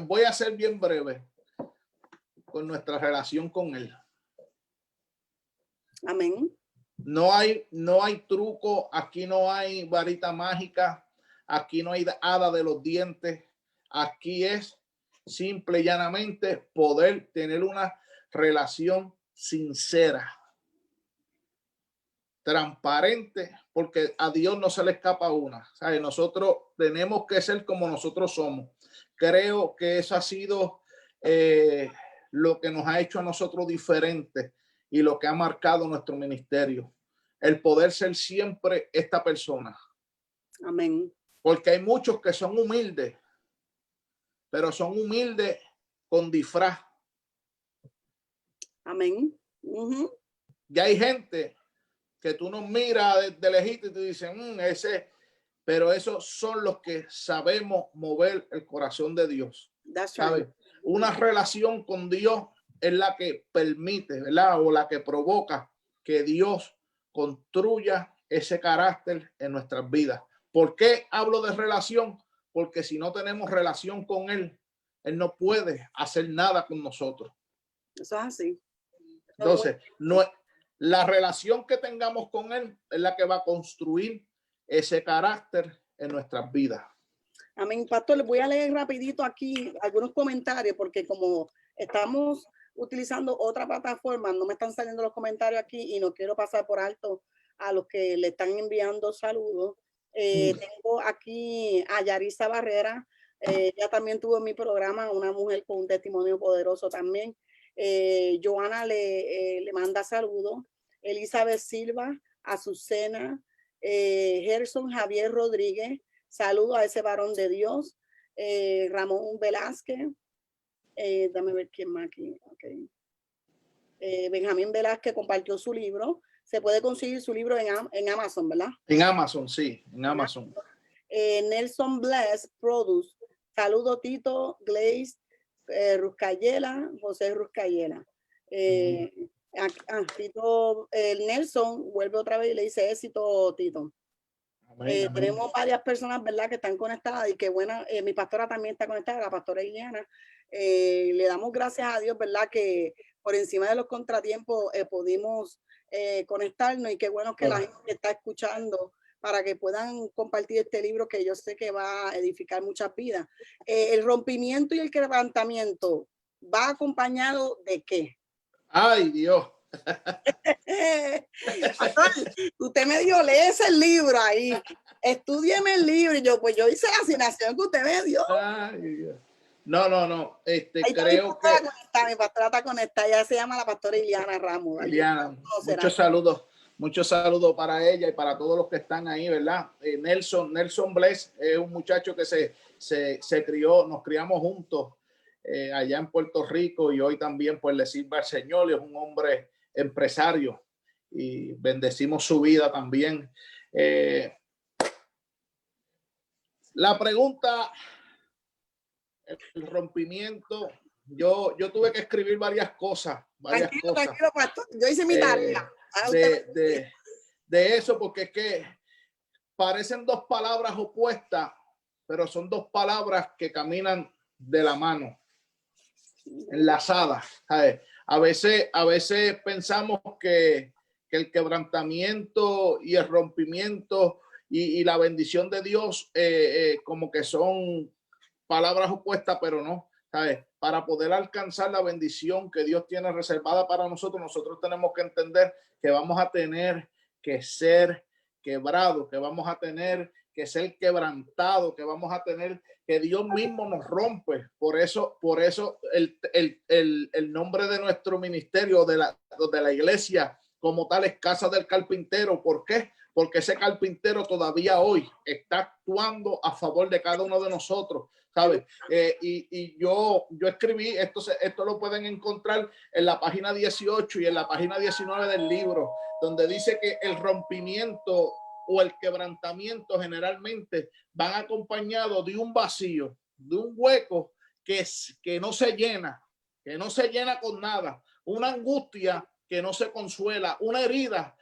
voy a ser bien breve con nuestra relación con él. Amén. No hay truco, aquí no hay varita mágica, aquí no hay hada de los dientes, aquí es simple y llanamente poder tener una relación sincera. transparente, porque a Dios no se le escapa una. ¿Sabes? Nosotros tenemos que ser como nosotros somos. Creo que eso ha sido lo que nos ha hecho a nosotros diferentes y lo que ha marcado nuestro ministerio. El poder ser siempre esta persona. Amén. Porque hay muchos que son humildes, pero son humildes con disfraz. Amén. Ya hay gente que tú nos miras de lejito y te dicen, ese, pero esos son los que sabemos mover el corazón de Dios. That's ¿Sabes? right. Una relación con Dios es la que permite, ¿verdad? O la que provoca que Dios construya ese carácter en nuestras vidas. ¿Por qué hablo de relación? Porque si no tenemos relación con Él, Él no puede hacer nada con nosotros. Eso es así. Entonces, no, la relación que tengamos con Él es la que va a construir ese carácter en nuestras vidas. Amén, pastor. Les voy a leer rapidito aquí algunos comentarios porque como estamos utilizando otra plataforma, no me están saliendo los comentarios aquí y no quiero pasar por alto a los que le están enviando saludos. Tengo aquí a Yarisa Barrera. Ella también tuvo en mi programa, una mujer con un testimonio poderoso también. Joana le manda saludos. Elizabeth Silva, Azucena, Gerson Javier Rodríguez. Saludo a ese varón de Dios. Ramón Velázquez. Dame ver quién más aquí. Okay. Benjamín Velázquez compartió su libro. Se puede conseguir su libro en Amazon, ¿verdad? En Amazon, sí, en Amazon. Nelson Bless Produce. Saludo Tito, Glaze, Ruscayela, José Ruscayela. Tito, Nelson vuelve otra vez y le dice éxito, Tito. Amén. Tenemos varias personas, ¿verdad?, que están conectadas y que buena, mi pastora también está conectada, la pastora Iliana. Le damos gracias a Dios, ¿verdad?, que por encima de los contratiempos pudimos conectarnos y qué bueno que la gente está escuchando para que puedan compartir este libro que yo sé que va a edificar muchas vidas. El rompimiento y el quebrantamiento va acompañado ¿de qué? Ay, Dios. Usted me dio, léese el libro ahí, estúdieme el libro y yo, pues yo hice la asignación que usted me dio. Ay, Dios. No. Ahí creo que mi pastora está conectada, ella se llama la pastora Iliana Ramos. Iliana, muchos saludos para ella y para todos los que están ahí, ¿verdad? Nelson Bless es un muchacho que se crió, nos criamos juntos allá en Puerto Rico y hoy también pues le sirve al Señor y es un hombre empresario y bendecimos su vida también. La pregunta, el rompimiento, yo tuve que escribir varias cosas. Tranquilo, pastor. Yo hice mi tarea. De eso, porque es que parecen dos palabras opuestas, pero son dos palabras que caminan de la mano, enlazadas. ¿Sabes? A veces pensamos que el quebrantamiento y el rompimiento y la bendición de Dios como que son palabras opuestas, pero no. ¿Sabes? Para poder alcanzar la bendición que Dios tiene reservada para nosotros, nosotros tenemos que entender que vamos a tener que ser quebrados, que vamos a tener que ser quebrantados, que vamos a tener que Dios mismo nos rompe. Por eso el nombre de nuestro ministerio, de la iglesia como tal, es Casa del Carpintero. ¿Por qué? Porque ese carpintero todavía hoy está actuando a favor de cada uno de nosotros, ¿sabes? Y yo escribí, esto lo pueden encontrar en la página 18 y en la página 19 del libro, donde dice que el rompimiento o el quebrantamiento generalmente van acompañados de un vacío, de un hueco que no se llena, con nada, una angustia que no se consuela, una herida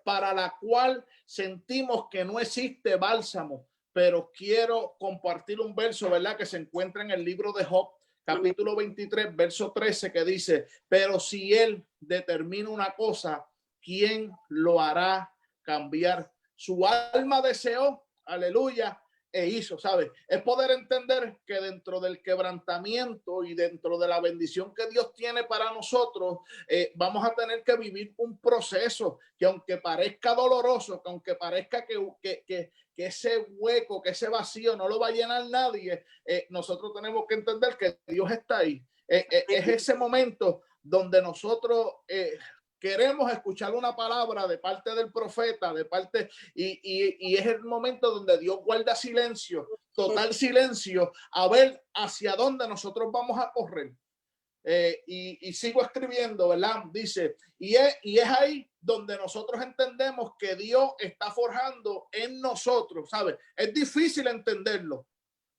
para la cual sentimos que no existe bálsamo. Pero quiero compartir un verso, ¿verdad?, que se encuentra en el libro de Job, capítulo 23, verso 13, que dice: pero si él determina una cosa, ¿quién lo hará cambiar? Su alma deseó, aleluya, hizo, ¿sabes? Es poder entender que dentro del quebrantamiento y dentro de la bendición que Dios tiene para nosotros, vamos a tener que vivir un proceso que aunque parezca doloroso, que aunque parezca que ese hueco, que ese vacío no lo va a llenar nadie, nosotros tenemos que entender que Dios está ahí. Es ese momento donde nosotros queremos escuchar una palabra de parte del profeta, de parte, y es el momento donde Dios guarda silencio, total silencio, a ver hacia dónde nosotros vamos a correr. Y sigo escribiendo, ¿verdad? Dice, y es ahí donde nosotros entendemos que Dios está forjando en nosotros, ¿sabes? Es difícil entenderlo,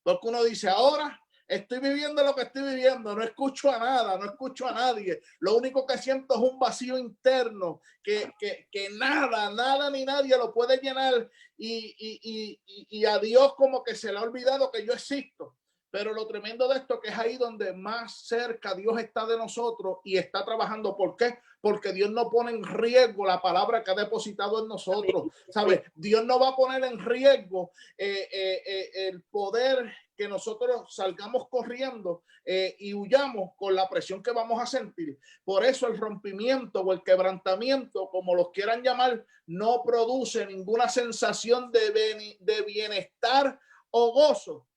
porque uno dice, ahora estoy viviendo lo que estoy viviendo, no escucho a nada, no escucho a nadie. Lo único que siento es un vacío interno que nada ni nadie lo puede llenar y a Dios como que se le ha olvidado que yo existo. Pero lo tremendo de esto que es ahí donde más cerca Dios está de nosotros y está trabajando. ¿Por qué? Porque Dios no pone en riesgo la palabra que ha depositado en nosotros. ¿Sabes? Dios no va a poner en riesgo el poder que nosotros salgamos corriendo y huyamos con la presión que vamos a sentir. Por eso el rompimiento o el quebrantamiento, como los quieran llamar, no produce ninguna sensación de bienestar o gozo.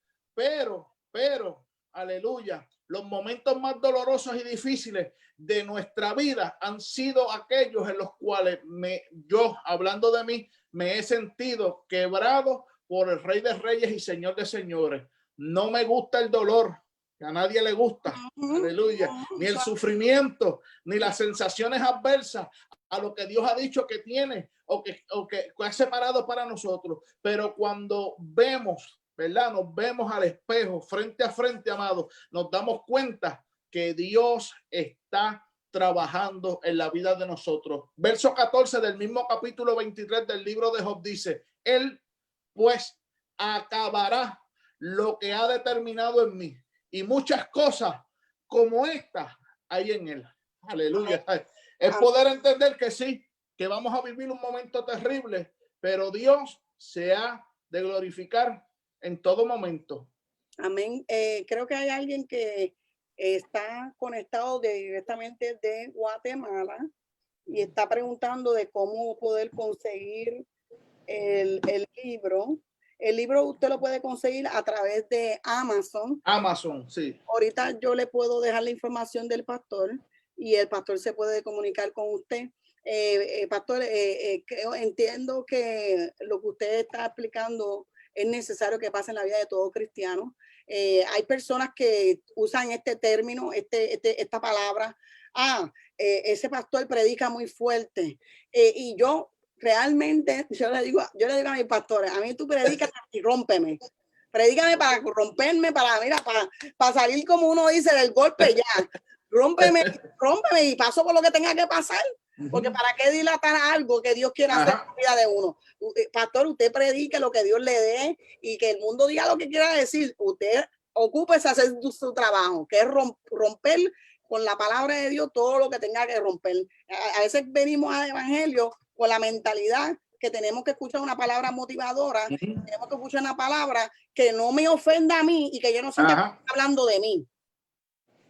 Pero, aleluya, los momentos más dolorosos y difíciles de nuestra vida han sido aquellos en los cuales yo, hablando de mí, me he sentido quebrado por el Rey de Reyes y Señor de Señores. No me gusta el dolor, que a nadie le gusta, aleluya, ni el sufrimiento, ni las sensaciones adversas a lo que Dios ha dicho que tiene o que ha separado para nosotros. Pero cuando vemos, ¿verdad? Nos vemos al espejo, frente a frente, amados, nos damos cuenta que Dios está trabajando en la vida de nosotros. Verso 14 del mismo capítulo 23 del libro de Job dice, Él pues acabará lo que ha determinado en mí y muchas cosas como esta hay en Él. Aleluya. Es poder entender que sí, que vamos a vivir un momento terrible, pero Dios se ha de glorificar en todo momento. Amén. Creo que hay alguien que está conectado directamente de Guatemala y está preguntando de cómo poder conseguir el libro. El libro usted lo puede conseguir a través de Amazon. Amazon, sí. Ahorita yo le puedo dejar la información del pastor y el pastor se puede comunicar con usted. Pastor, entiendo que lo que usted está explicando es necesario que pase en la vida de todo cristiano. Hay personas que usan este término, esta palabra. Ese pastor predica muy fuerte. Y yo realmente, yo le digo a mis pastores, a mí tú predicas y rómpeme. Predícame para romperme, para salir, como uno dice, del golpe ya. Rómpeme y paso por lo que tenga que pasar. Porque para qué dilatar algo que Dios quiere hacer en la vida de uno. Pastor, usted predique lo que Dios le dé y que el mundo diga lo que quiera decir. Usted ocúpese a hacer su trabajo, que es romper con la palabra de Dios todo lo que tenga que romper. A veces venimos al evangelio con la mentalidad que tenemos que escuchar una palabra motivadora, tenemos que escuchar una palabra que no me ofenda a mí y que yo no sienta que está hablando de mí.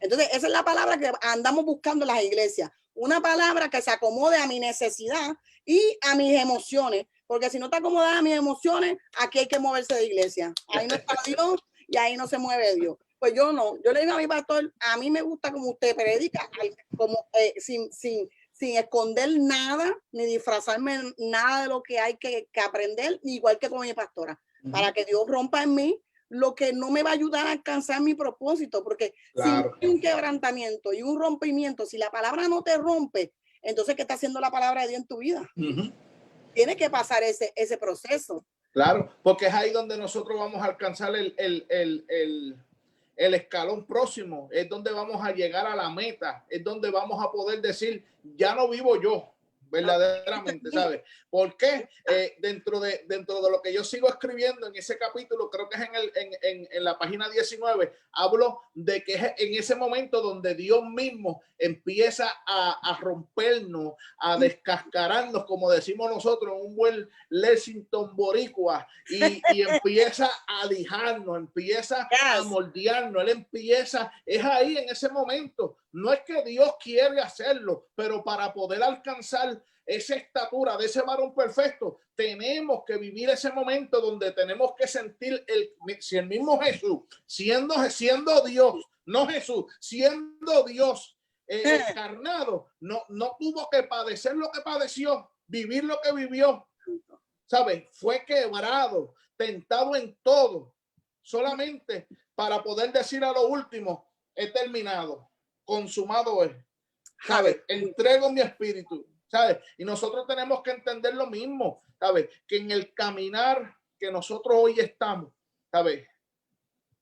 Entonces, esa es la palabra que andamos buscando en las iglesias. Una palabra que se acomode a mi necesidad y a mis emociones. Porque si no está acomodada a mis emociones, aquí hay que moverse de iglesia. Ahí no está Dios y ahí no se mueve Dios. Pues yo no. Yo le digo a mi pastor, a mí me gusta como usted predica, como sin esconder nada, ni disfrazarme nada de lo que hay que aprender, igual que con mi pastora. Para que Dios rompa en mí lo que no me va a ayudar a alcanzar mi propósito, porque claro, si hay un quebrantamiento y un rompimiento, si la palabra no te rompe, entonces ¿qué está haciendo la palabra de Dios en tu vida? Tiene que pasar ese proceso. Claro, porque es ahí donde nosotros vamos a alcanzar el escalón próximo, es donde vamos a llegar a la meta, es donde vamos a poder decir, ya no vivo yo, verdaderamente, ¿sabes? ¿Por qué? Dentro de lo que yo sigo escribiendo en ese capítulo, creo que es en la página 19, hablo de que es en ese momento donde Dios mismo empieza a rompernos, a descascararnos, como decimos nosotros, un buen Lexington boricua, y empieza a lijarnos, empieza a moldearnos, él empieza, es ahí en ese momento. No es que Dios quiere hacerlo, pero para poder alcanzar esa estatura de ese varón perfecto, tenemos que vivir ese momento donde tenemos que sentir si el mismo Jesús, siendo Dios, no Jesús, siendo Dios encarnado, no tuvo que padecer lo que padeció, vivir lo que vivió, ¿sabes? Fue quebrado, tentado en todo, solamente para poder decir a lo último, he terminado, consumado es, ¿sabes? Entrego mi espíritu, ¿sabes? Y nosotros tenemos que entender lo mismo, ¿sabes? Que en el caminar que nosotros hoy estamos, ¿sabes?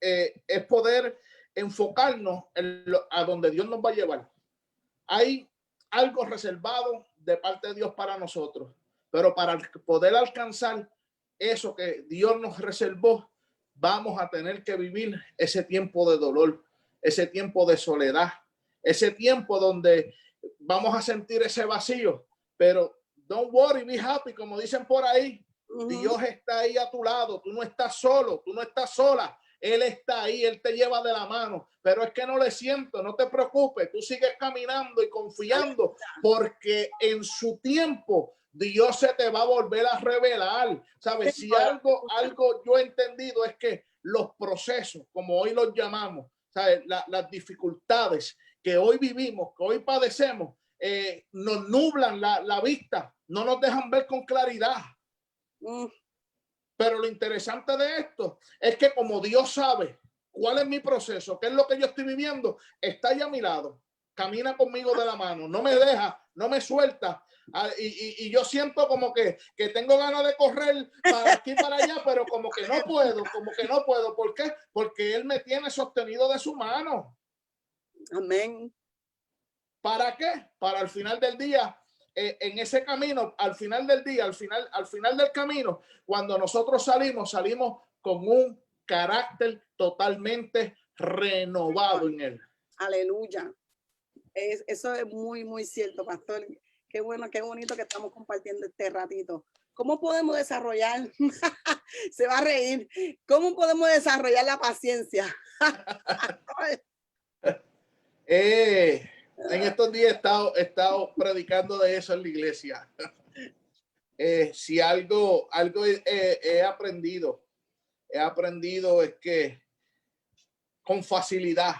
Es poder enfocarnos a donde Dios nos va a llevar. Hay algo reservado de parte de Dios para nosotros, pero para poder alcanzar eso que Dios nos reservó, vamos a tener que vivir ese tiempo de dolor, ese tiempo de soledad, ese tiempo donde vamos a sentir ese vacío, pero don't worry, be happy, como dicen por ahí. Dios está ahí a tu lado, tú no estás solo, tú no estás sola. Él está ahí, Él te lleva de la mano, pero es que no le siento, no te preocupes, tú sigues caminando y confiando, porque en su tiempo Dios se te va a volver a revelar, ¿sabes? Si algo yo he entendido es que los procesos, como hoy los llamamos, ¿sabes? Las dificultades que hoy vivimos, que hoy padecemos, nos nublan la vista, no nos dejan ver con claridad. Pero lo interesante de esto es que como Dios sabe cuál es mi proceso, qué es lo que yo estoy viviendo, está ahí a mi lado, camina conmigo de la mano, no me deja, no me suelta. Y yo siento como que tengo ganas de correr para aquí y para allá, pero como que no puedo. ¿Por qué? Porque Él me tiene sostenido de su mano. Amén. ¿Para qué? Para al final del día, en ese camino, al final del día, al final del camino, cuando nosotros salimos con un carácter totalmente renovado en Él. Aleluya. Eso es muy, muy cierto, pastor. Qué bueno, qué bonito que estamos compartiendo este ratito. ¿Cómo podemos desarrollar? Se va a reír. ¿Cómo podemos desarrollar la paciencia? En estos días he estado predicando de eso en la iglesia. Si algo he aprendido es que con facilidad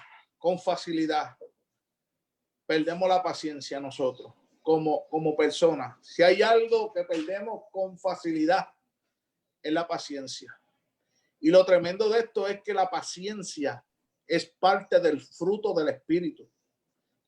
perdemos la paciencia nosotros como personas. Si hay algo que perdemos con facilidad es la paciencia. Y lo tremendo de esto es que la paciencia es parte del fruto del Espíritu.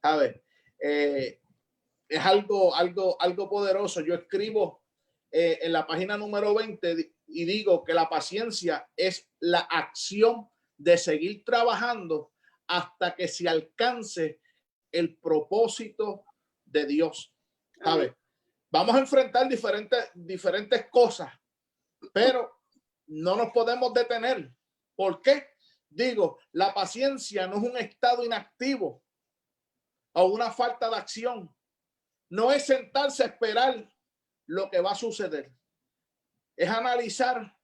¿Sabes? Es algo poderoso. Yo escribo en la página número 20 y digo que la paciencia es la acción de seguir trabajando hasta que se alcance el propósito de Dios. ¿Sabes? Vamos a enfrentar diferentes cosas, pero no nos podemos detener. ¿Por qué? Digo, la paciencia no es un estado inactivo o una falta de acción. No es sentarse a esperar lo que va a suceder. Es analizar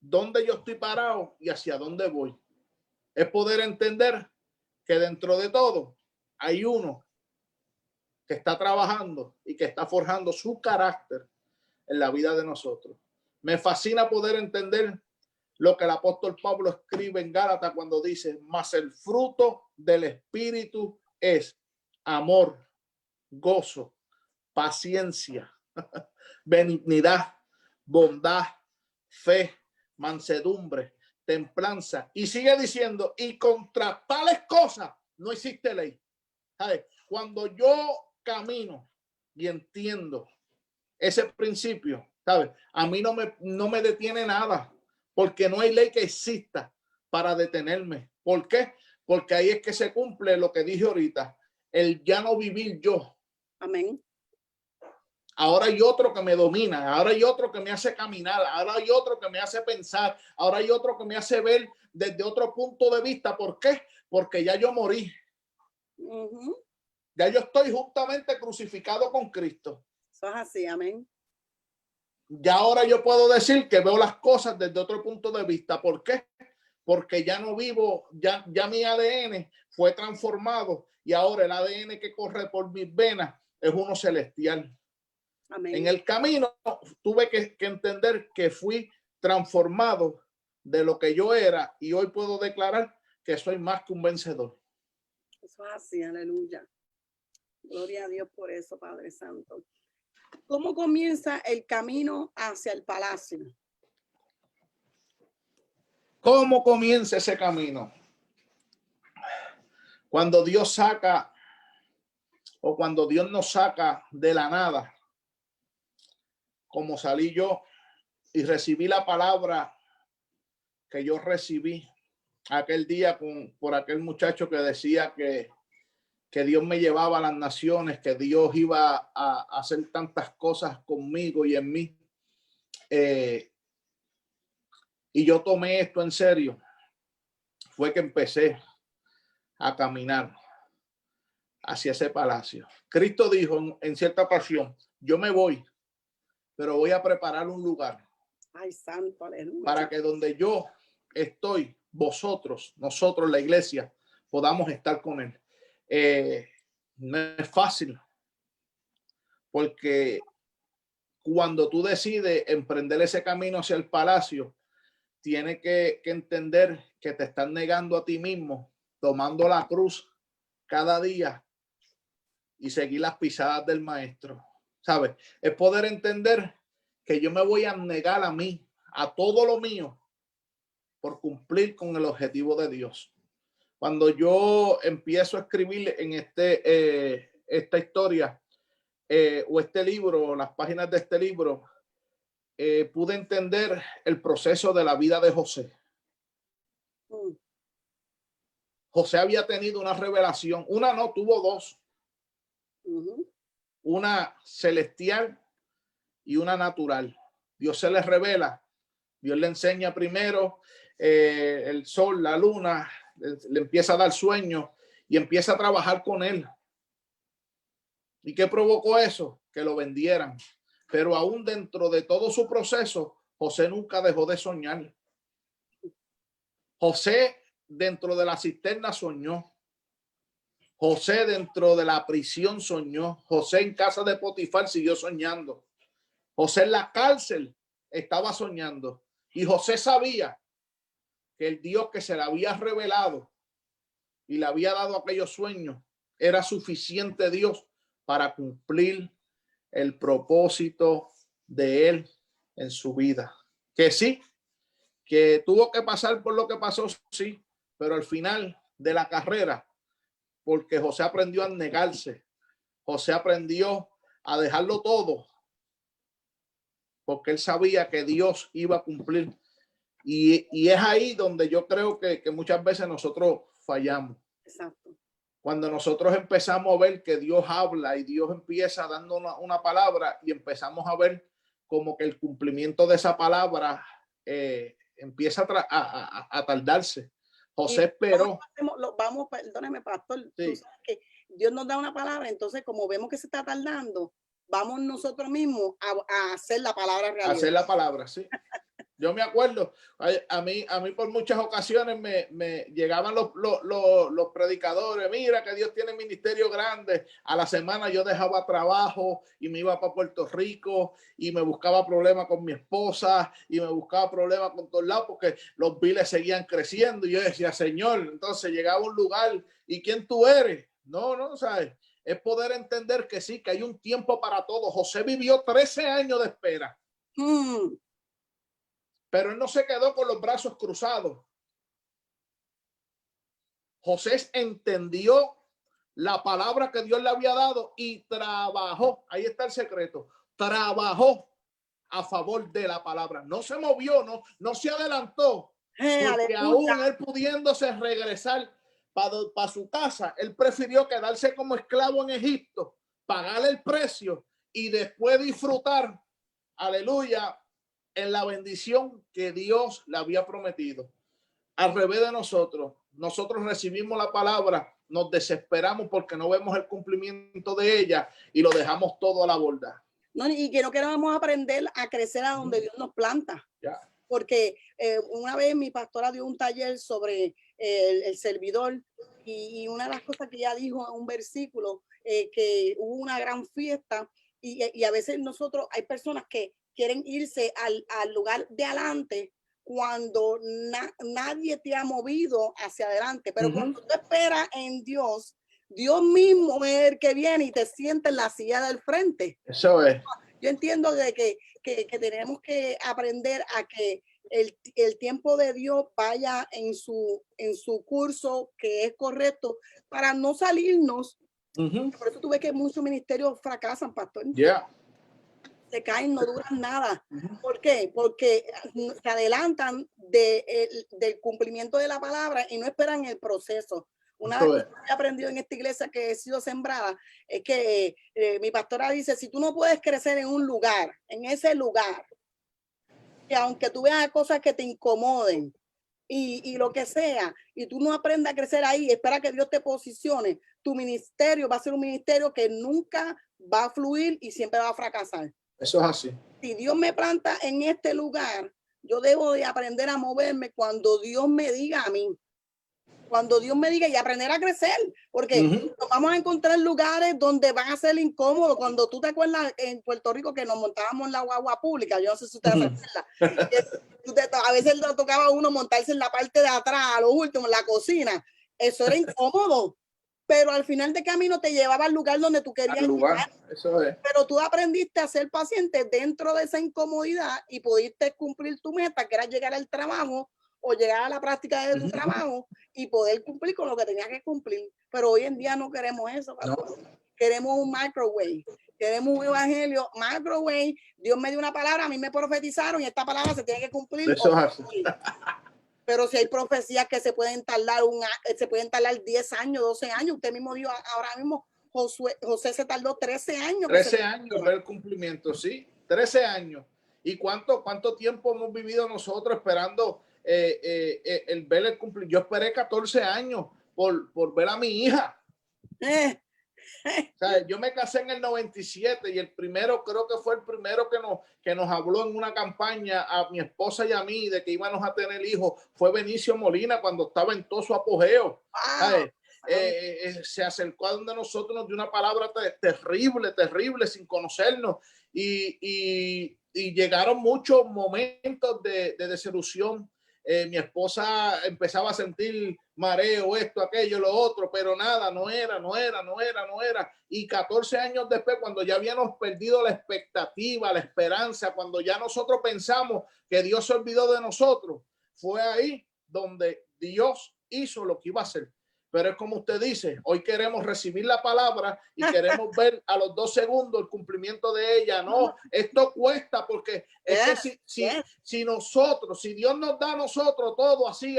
dónde yo estoy parado y hacia dónde voy. Es poder entender que dentro de todo hay uno que está trabajando y que está forjando su carácter en la vida de nosotros. Me fascina poder entender lo que el apóstol Pablo escribe en Gálatas cuando dice, mas el fruto del Espíritu es amor, gozo, paciencia, benignidad, bondad, fe, mansedumbre, templanza. Y sigue diciendo, y contra tales cosas no existe ley. ¿Sabes? Cuando yo camino y entiendo ese principio, ¿sabes? A mí no me detiene nada, porque no hay ley que exista para detenerme. ¿Por qué? Porque ahí es que se cumple lo que dije ahorita, el ya no vivir yo. Amén. Ahora hay otro que me domina, ahora hay otro que me hace caminar, ahora hay otro que me hace pensar, ahora hay otro que me hace ver desde otro punto de vista. ¿Por qué? Porque ya yo morí. Ya yo estoy justamente crucificado con Cristo. Eso es así, amén. Ya ahora yo puedo decir que veo las cosas desde otro punto de vista. ¿Por qué? Porque ya no vivo, ya mi ADN fue transformado y ahora el ADN que corre por mis venas es uno celestial. Amén. En el camino tuve que entender que fui transformado de lo que yo era y hoy puedo declarar que soy más que un vencedor. Eso es así, aleluya. Gloria a Dios por eso, Padre Santo. ¿Cómo comienza el camino hacia el palacio? ¿Cómo comienza ese camino? Cuando Dios saca o cuando Dios nos saca de la nada, como salí yo y recibí la palabra que yo recibí aquel día por aquel muchacho que decía que Dios me llevaba a las naciones, que Dios iba a hacer tantas cosas conmigo y en mí. Y yo tomé esto en serio. Fue que empecé a caminar hacia ese palacio. Cristo dijo en cierta ocasión, yo me voy, pero voy a preparar un lugar. Ay, santo, aleluya. Para que donde yo estoy, vosotros, nosotros, la iglesia, podamos estar con él. No es fácil, porque cuando tú decides emprender ese camino hacia el palacio, tienes que entender que te están negando a ti mismo, tomando la cruz cada día y seguir las pisadas del maestro. ¿Sabes? Es poder entender que yo me voy a negar a mí, a todo lo mío, por cumplir con el objetivo de Dios. Cuando yo empiezo a escribir en esta historia o este libro, las páginas de este libro, pude entender el proceso de la vida de José. José había tenido una revelación, una no, tuvo dos. Una celestial y una natural. Dios se le revela, Dios le enseña primero el sol, la luna, le empieza a dar sueño y empieza a trabajar con él. ¿Y qué provocó eso? Que lo vendieran. Pero aún dentro de todo su proceso, José nunca dejó de soñar. José dentro de la cisterna soñó. José dentro de la prisión soñó. José en casa de Potifar siguió soñando. José en la cárcel estaba soñando. Y José sabía que el Dios que se le había revelado y le había dado aquellos sueños era suficiente Dios para cumplir el propósito de él en su vida. Que sí, que tuvo que pasar por lo que pasó, sí, pero al final de la carrera, porque José aprendió a negarse, José aprendió a dejarlo todo, porque él sabía que Dios iba a cumplir. Y es ahí donde yo creo que muchas veces nosotros fallamos. Exacto. Cuando nosotros empezamos a ver que Dios habla y Dios empieza dando una palabra y empezamos a ver como que el cumplimiento de esa palabra empieza a tardarse. José esperó. Vamos, perdóneme, pastor. Sí. Tú sabes que Dios nos da una palabra, entonces como vemos que se está tardando, vamos nosotros mismos a hacer la palabra realidad. Hacer la palabra, sí. Yo me acuerdo, a mí por muchas ocasiones me llegaban los predicadores, mira que Dios tiene ministerio grande. A la semana yo dejaba trabajo y me iba para Puerto Rico y me buscaba problemas con mi esposa y me buscaba problemas con todos lados porque los biles seguían creciendo. Y yo decía, Señor, entonces llegaba a un lugar y ¿quién tú eres? No, ¿sabes? Es poder entender que sí, que hay un tiempo para todo. José vivió 13 años de espera. Pero él no se quedó con los brazos cruzados. José entendió la palabra que Dios le había dado y trabajó. Ahí está el secreto. Trabajó a favor de la palabra. No se movió, no se adelantó. Porque aún él pudiéndose regresar para su casa, él prefirió quedarse como esclavo en Egipto, pagar el precio y después disfrutar, aleluya, en la bendición que Dios le había prometido. Al revés de nosotros, nosotros recibimos la palabra, nos desesperamos porque no vemos el cumplimiento de ella y lo dejamos todo a la borda. No, y que no queramos aprender a crecer a donde Dios nos planta. Ya. Porque una vez mi pastora dio un taller sobre el servidor y una de las cosas que ella dijo en un versículo, que hubo una gran fiesta y a veces nosotros, hay personas que quieren irse al lugar de adelante cuando nadie te ha movido hacia adelante, pero cuando tú esperas en Dios, Dios mismo es el que viene y te sienta en la silla del frente. Eso es. Yo entiendo de que tenemos que aprender a que el tiempo de Dios vaya en su curso que es correcto para no salirnos. Por eso tú ves que muchos ministerios fracasan, pastor. Yeah. Se caen, no duran nada. ¿Por qué? Porque se adelantan del cumplimiento de la palabra y no esperan el proceso. Una vez que he aprendido en esta iglesia que he sido sembrada, es que mi pastora dice, si tú no puedes crecer en un lugar, en ese lugar, que aunque tú veas cosas que te incomoden y lo que sea, y tú no aprendas a crecer ahí, espera que Dios te posicione, tu ministerio va a ser un ministerio que nunca va a fluir y siempre va a fracasar. Eso es así. Si Dios me planta en este lugar, yo debo de aprender a moverme cuando Dios me diga a mí. Cuando Dios me diga y aprender a crecer, porque nos vamos a encontrar lugares donde van a ser incómodos. Cuando tú te acuerdas en Puerto Rico que nos montábamos en la guagua pública, yo no sé si ustedes se acuerdan, a veces le tocaba a uno montarse en la parte de atrás, a lo último, en la cocina. Eso era incómodo, pero al final de camino te llevaba al lugar donde tú querías llegar. Eso es. Pero tú aprendiste a ser paciente dentro de esa incomodidad y pudiste cumplir tu meta, que era llegar al trabajo o llegar a la práctica de tu trabajo y poder cumplir con lo que tenías que cumplir. Pero hoy en día no queremos eso. No. Queremos un microwave, queremos un evangelio microwave. Dios me dio una palabra, a mí me profetizaron y esta palabra se tiene que cumplir. Eso es así. Pero si hay profecías que se pueden tardar 10 años, 12 años, usted mismo dijo ahora mismo, José se tardó 13 años. 13 años ver el cumplimiento, sí, 13 años. ¿Y cuánto tiempo hemos vivido nosotros esperando el ver el cumplimiento? Yo esperé 14 años por ver a mi hija. O sea, yo me casé en el 97 y el primero, creo que fue el primero que nos habló en una campaña a mi esposa y a mí de que íbamos a tener hijos, fue Benicio Molina cuando estaba en todo su apogeo. Se acercó a donde nosotros, nos dio una palabra terrible, sin conocernos y llegaron muchos momentos de desilusión. Mi esposa empezaba a sentir mareo, esto, aquello, lo otro, pero nada, no era. Y 14 años después, cuando ya habíamos perdido la expectativa, la esperanza, cuando ya nosotros pensamos que Dios se olvidó de nosotros, fue ahí donde Dios hizo lo que iba a hacer. Pero es como usted dice, hoy queremos recibir la palabra y queremos ver a los 2 segundos el cumplimiento de ella. No, esto cuesta porque es que si Dios nos da a nosotros todo así,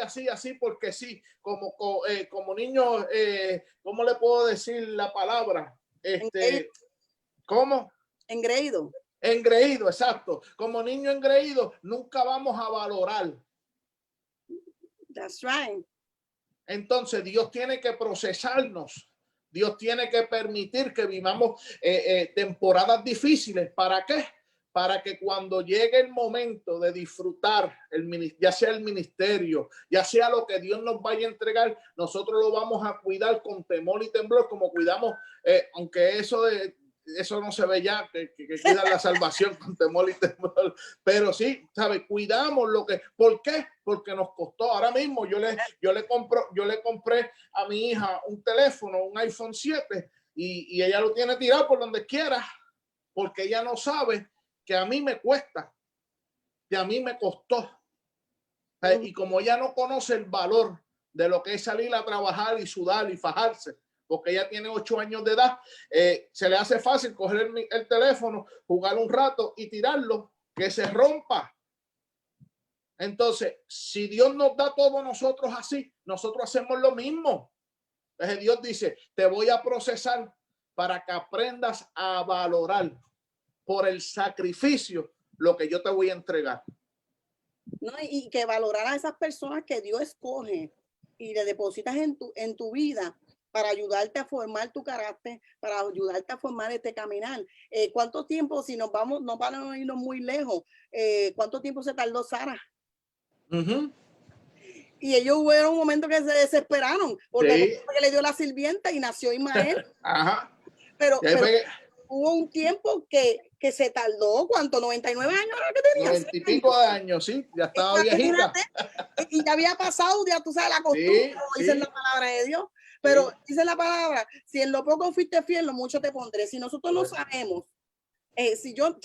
porque sí, como niños, ¿cómo le puedo decir la palabra? ¿Cómo? Engreído. Engreído, exacto. Como niño engreído, nunca vamos a valorar. That's right. Entonces Dios tiene que procesarnos. Dios tiene que permitir que vivamos temporadas difíciles. ¿Para qué? Para que cuando llegue el momento de disfrutar, ya sea el ministerio, ya sea lo que Dios nos vaya a entregar, nosotros lo vamos a cuidar con temor y temblor, como cuidamos, aunque eso no se ve ya, que cuidan la salvación con temor y temor, pero sí, ¿sabe? Cuidamos lo que, ¿por qué? Porque nos costó. Ahora mismo yo le compré a mi hija un teléfono, un iPhone 7 y ella lo tiene tirado por donde quiera, porque ella no sabe que a mí me cuesta, que a mí me costó. Y como ella no conoce el valor de lo que es salir a trabajar y sudar y fajarse, porque ella tiene 8 años de edad, se le hace fácil coger el teléfono, jugar un rato y tirarlo, que se rompa. Entonces, si Dios nos da todo a nosotros así, nosotros hacemos lo mismo. Entonces Dios dice, te voy a procesar para que aprendas a valorar por el sacrificio lo que yo te voy a entregar. No, y que valorar a esas personas que Dios escoge y le depositas en tu vida para ayudarte a formar tu carácter, para ayudarte a formar este caminar. ¿Cuánto tiempo, si nos vamos, no van a irnos muy lejos, cuánto tiempo se tardó Sara? Y ellos hubo un momento que se desesperaron porque Sí. le dio la sirvienta y nació Ismael. Ajá. Pero hubo un tiempo que se tardó, ¿cuánto? 99 años que tenía. 90 y pico de años, sí, ya estaba viejita. Y ya había pasado, ya tú sabes, la costumbre, Sí, como dice la palabra de Dios. Pero dice la palabra, si en lo poco fuiste fiel, lo mucho te pondré. Si nosotros no sabemos, si yo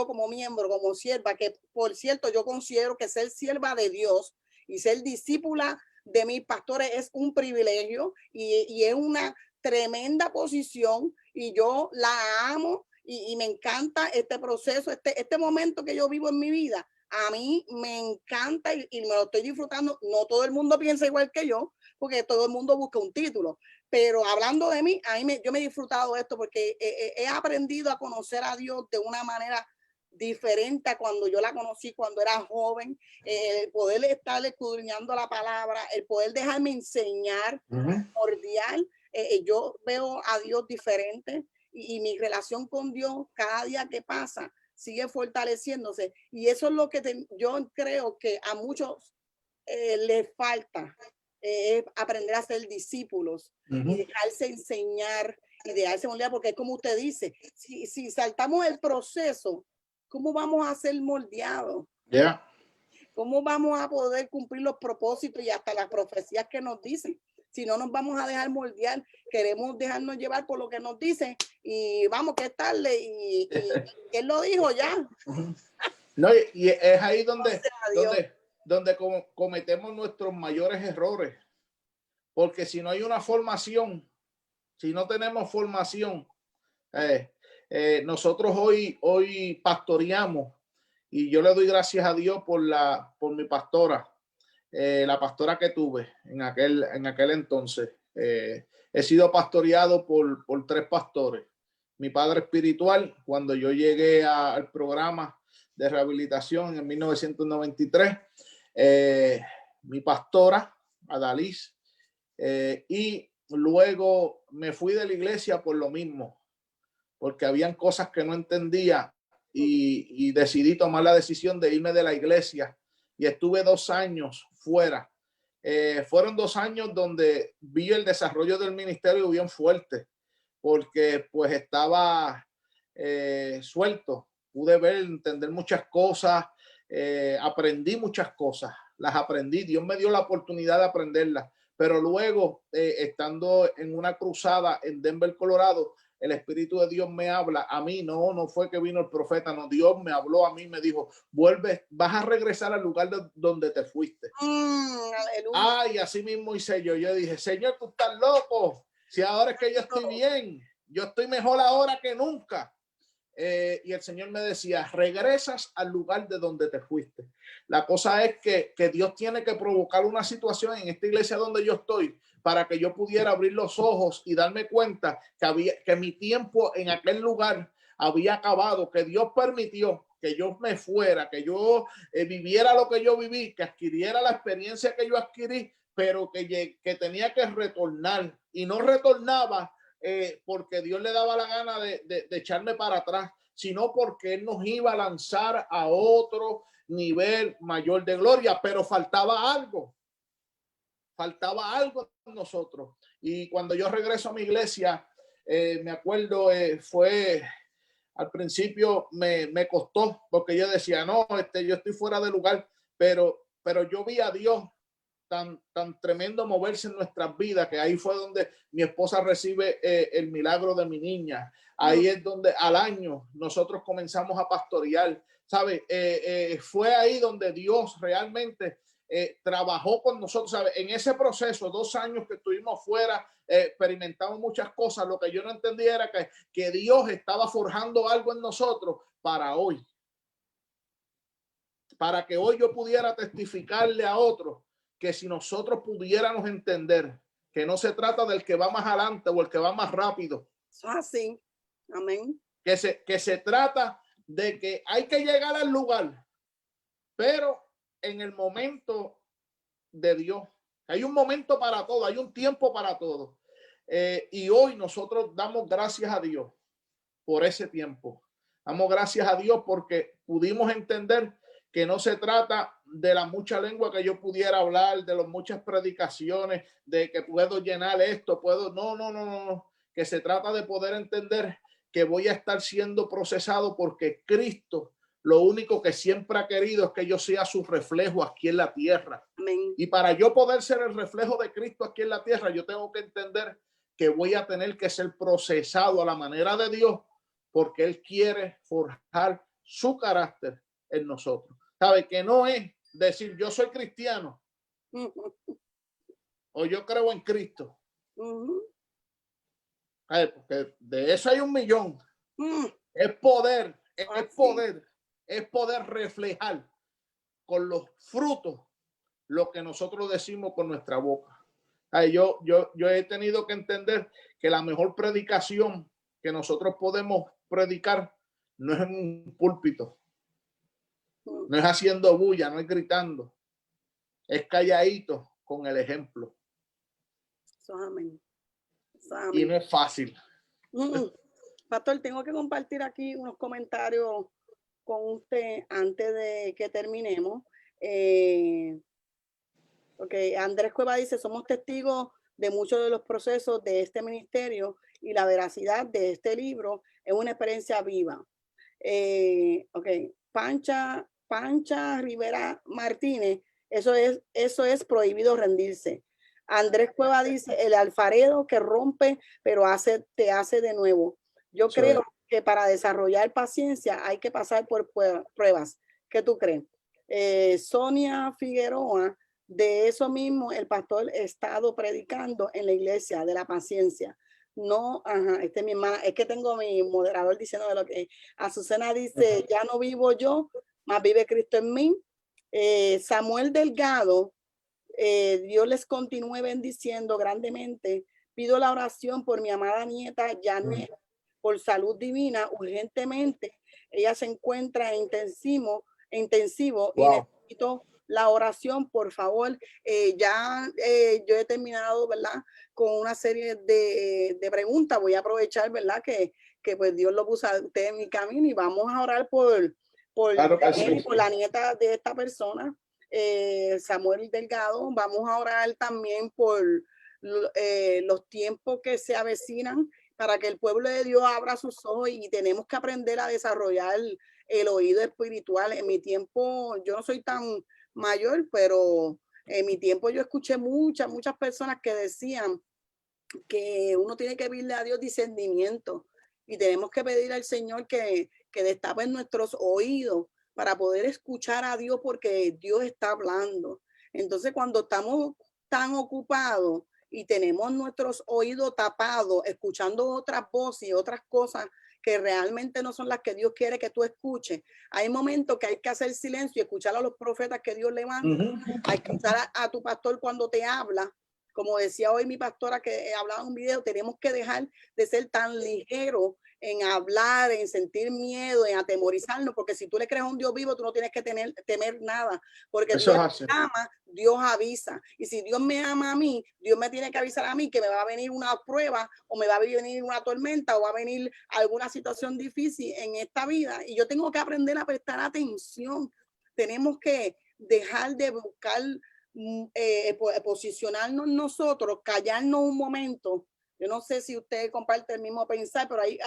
como miembro, como sierva, que por cierto, yo considero que ser sierva de Dios y ser discípula de mis pastores es un privilegio y es una tremenda posición y yo la amo y me encanta este proceso, este momento que yo vivo en mi vida. A mí me encanta y me lo estoy disfrutando. No todo el mundo piensa igual que yo, porque todo el mundo busca un título. Pero hablando de mí, yo me he disfrutado esto porque he aprendido a conocer a Dios de una manera diferente a cuando yo la conocí cuando era joven, el poder estar escudriñando la palabra, el poder dejarme enseñar, cordial. Yo veo a Dios diferente y mi relación con Dios cada día que pasa sigue fortaleciéndose y eso es lo que yo creo que a muchos les falta, aprender a ser discípulos y dejarse enseñar y dejarse moldear, porque es como usted dice, si saltamos el proceso, ¿cómo vamos a ser moldeados? Yeah. ¿Cómo vamos a poder cumplir los propósitos y hasta las profecías que nos dicen? Si no nos vamos a dejar moldear, queremos dejarnos llevar por lo que nos dicen y vamos, que es tarde y él lo dijo ya. No, y es ahí donde cometemos nuestros mayores errores. Porque si no hay una formación, si no tenemos formación, nosotros hoy pastoreamos y yo le doy gracias a Dios por mi pastora, la pastora que tuve en aquel entonces. He sido pastoreado por 3 pastores. Mi padre espiritual, cuando yo llegué al programa de rehabilitación en 1993, mi pastora, Adalys, y luego me fui de la iglesia por lo mismo, porque habían cosas que no entendía y decidí tomar la decisión de irme de la iglesia y estuve 2 años fuera. Fueron 2 años donde vi el desarrollo del ministerio bien fuerte, porque pues estaba suelto, pude ver, entender muchas cosas, aprendí muchas cosas, las aprendí, Dios me dio la oportunidad de aprenderlas, pero luego estando en una cruzada en Denver, Colorado, el Espíritu de Dios me habla a mí, no fue que vino el profeta, no, Dios me habló a mí, me dijo, vuelve, vas a regresar al lugar donde te fuiste. Ay, así mismo hice yo dije, Señor, tú estás loco, si ahora es que yo estoy bien, yo estoy mejor ahora que nunca. Y el Señor me decía, regresas al lugar de donde te fuiste. La cosa es que Dios tiene que provocar una situación en esta iglesia donde yo estoy para que yo pudiera abrir los ojos y darme cuenta que mi tiempo en aquel lugar había acabado, que Dios permitió que yo me fuera, que yo viviera lo que yo viví, que adquiriera la experiencia que yo adquirí, pero que tenía que retornar y no retornaba porque Dios le daba la gana de echarme para atrás, sino porque Él nos iba a lanzar a otro nivel mayor de gloria, pero faltaba algo en nosotros. Y cuando yo regreso a mi iglesia, me acuerdo, fue al principio me costó, porque yo decía, no, yo estoy fuera de lugar, pero yo vi a Dios tan tremendo moverse en nuestras vidas, que ahí fue donde mi esposa recibe el milagro de mi niña. Ahí es donde al año nosotros comenzamos a pastorear, ¿sabe? Fue ahí donde Dios realmente trabajó con nosotros, ¿sabe? En ese proceso, 2 años que estuvimos fuera, experimentamos muchas cosas. Lo que yo no entendía era que Dios estaba forjando algo en nosotros para hoy, para que hoy yo pudiera testificarle a otros que si nosotros pudiéramos entender que no se trata del que va más adelante o el que va más rápido. Así. Amén. que se trata de que hay que llegar al lugar, pero en el momento de Dios. Hay un momento para todo, hay un tiempo para todo. Y hoy nosotros damos gracias a Dios por ese tiempo. Damos gracias a Dios porque pudimos entender que no se trata de la mucha lengua que yo pudiera hablar, de las muchas predicaciones, de que puedo llenar esto, puedo, no, que se trata de poder entender que voy a estar siendo procesado porque Cristo lo único que siempre ha querido es que yo sea su reflejo aquí en la tierra. Amén. Y para yo poder ser el reflejo de Cristo aquí en la tierra, yo tengo que entender que voy a tener que ser procesado a la manera de Dios porque Él quiere forjar su carácter en nosotros. ¿Sabe? Que no es decir yo soy cristiano o yo creo en Cristo. Porque de eso hay 1,000,000. Es poder, es poder reflejar con los frutos lo que nosotros decimos con nuestra boca. Yo he tenido que entender que la mejor predicación que nosotros podemos predicar no es en un púlpito, no es haciendo bulla, no es gritando, es calladito con el ejemplo. Amén. Y no es fácil. Pastor, tengo que compartir aquí unos comentarios con usted antes de que terminemos. Andrés Cueva dice, somos testigos de muchos de los procesos de este ministerio y la veracidad de este libro es una experiencia viva. Pancha Rivera Martínez, eso es prohibido rendirse. Andrés Cueva dice, el alfarero que rompe, pero te hace de nuevo. Yo creo que para desarrollar paciencia hay que pasar por pruebas. ¿Qué tú crees? Sonia Figueroa, de eso mismo el pastor ha estado predicando en la iglesia, de la paciencia. No, es mi hermana, es que tengo mi moderador diciendo de lo que Azucena dice, ya no vivo yo, más vive Cristo en mí. Samuel Delgado, Dios les continúe bendiciendo grandemente. Pido la oración por mi amada nieta Janet, por salud divina, urgentemente. Ella se encuentra en intensivo y necesito la oración, por favor. Yo he terminado, ¿verdad? Con una serie de preguntas. Voy a aprovechar, ¿verdad? Que pues Dios lo puso a usted en mi camino y vamos a orar por la nieta de esta persona, Samuel Delgado. Vamos a orar también por los tiempos que se avecinan para que el pueblo de Dios abra sus ojos y tenemos que aprender a desarrollar el oído espiritual. En mi tiempo, yo no soy tan mayor, pero en mi tiempo yo escuché muchas personas que decían que uno tiene que pedirle a Dios discernimiento y tenemos que pedir al Señor que destape nuestros oídos para poder escuchar a Dios porque Dios está hablando. Entonces, cuando estamos tan ocupados y tenemos nuestros oídos tapados, escuchando otras voces y otras cosas que realmente no son las que Dios quiere que tú escuches, hay momentos que hay que hacer silencio y escuchar a los profetas que Dios levanta, a escuchar a tu pastor cuando te habla. Como decía hoy mi pastora que hablaba en un video, tenemos que dejar de ser tan ligeros en hablar, en sentir miedo, en atemorizarnos, porque si tú le crees a un Dios vivo, tú no tienes que temer nada, porque Eso Dios te ama, Dios avisa. Y si Dios me ama a mí, Dios me tiene que avisar a mí que me va a venir una prueba o me va a venir una tormenta o va a venir alguna situación difícil en esta vida. Y yo tengo que aprender a prestar atención. Tenemos que dejar de buscar posicionarnos nosotros, callarnos un momento. Yo no sé si usted comparte el mismo pensar, pero hay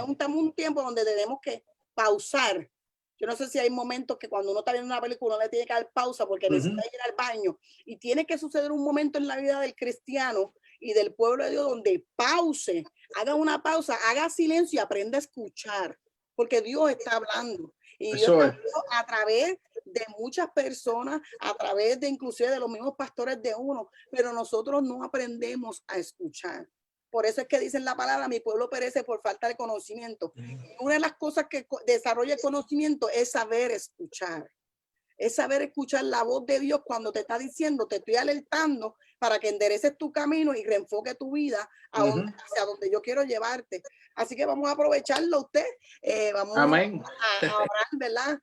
un tiempo donde tenemos que pausar. Yo no sé si hay momentos que cuando uno está viendo una película uno le tiene que dar pausa porque necesita ir al baño, y tiene que suceder un momento en la vida del cristiano y del pueblo de Dios donde pause, haga una pausa, haga silencio y aprenda a escuchar, porque Dios está hablando. Y Dios está hablando a través de muchas personas, a través de inclusive de los mismos pastores de uno, pero nosotros no aprendemos a escuchar. Por eso es que dicen la palabra, mi pueblo perece por falta de conocimiento. Y una de las cosas que desarrolla el conocimiento es saber escuchar. Es saber escuchar la voz de Dios cuando te está diciendo, te estoy alertando para que endereces tu camino y reenfoque tu vida hacia donde yo quiero llevarte. Así que vamos a aprovecharlo usted. Vamos Amén. a orar, ¿verdad?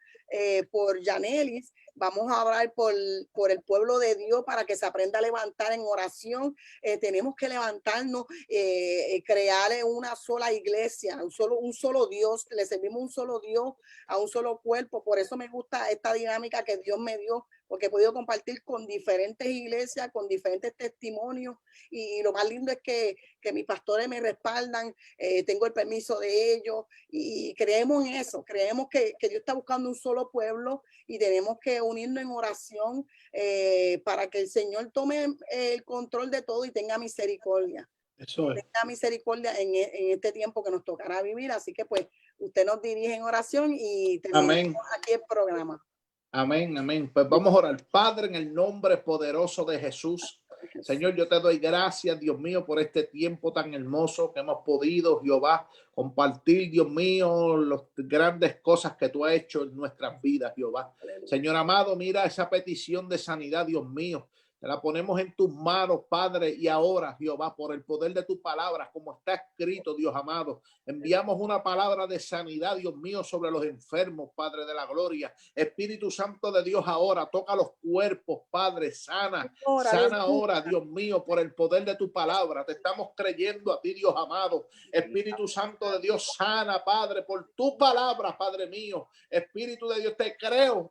Por Yanelis. Vamos a orar por el pueblo de Dios para que se aprenda a levantar en oración. Tenemos que levantarnos, crear una sola iglesia, un solo Dios. Le servimos un solo Dios, a un solo cuerpo. Por eso me gusta esta dinámica que Dios me dio, porque he podido compartir con diferentes iglesias, con diferentes testimonios. Y lo más lindo es que mis pastores me respaldan, tengo el permiso de ellos y creemos en eso. Creemos que Dios está buscando un solo pueblo y tenemos que unirnos en oración para que el Señor tome el control de todo y tenga misericordia. Eso es. Tenga misericordia en este tiempo que nos tocará vivir. Así que pues usted nos dirige en oración y terminamos aquí el programa. Amén, amén. Pues vamos a orar. Padre, en el nombre poderoso de Jesús. Señor, yo te doy gracias, Dios mío, por este tiempo tan hermoso que hemos podido, Jehová, compartir, Dios mío, las grandes cosas que tú has hecho en nuestras vidas, Jehová. Señor amado, mira esa petición de sanidad, Dios mío. Te la ponemos en tus manos, Padre, y ahora, Jehová, por el poder de tu palabra, como está escrito, Dios amado, enviamos una palabra de sanidad, Dios mío, sobre los enfermos, Padre de la gloria. Espíritu Santo de Dios, ahora toca los cuerpos, Padre, sana ahora, Dios mío, por el poder de tu palabra. Te estamos creyendo a ti, Dios amado. Espíritu Santo de Dios, sana, Padre, por tu palabra, Padre mío. Espíritu de Dios, te creo,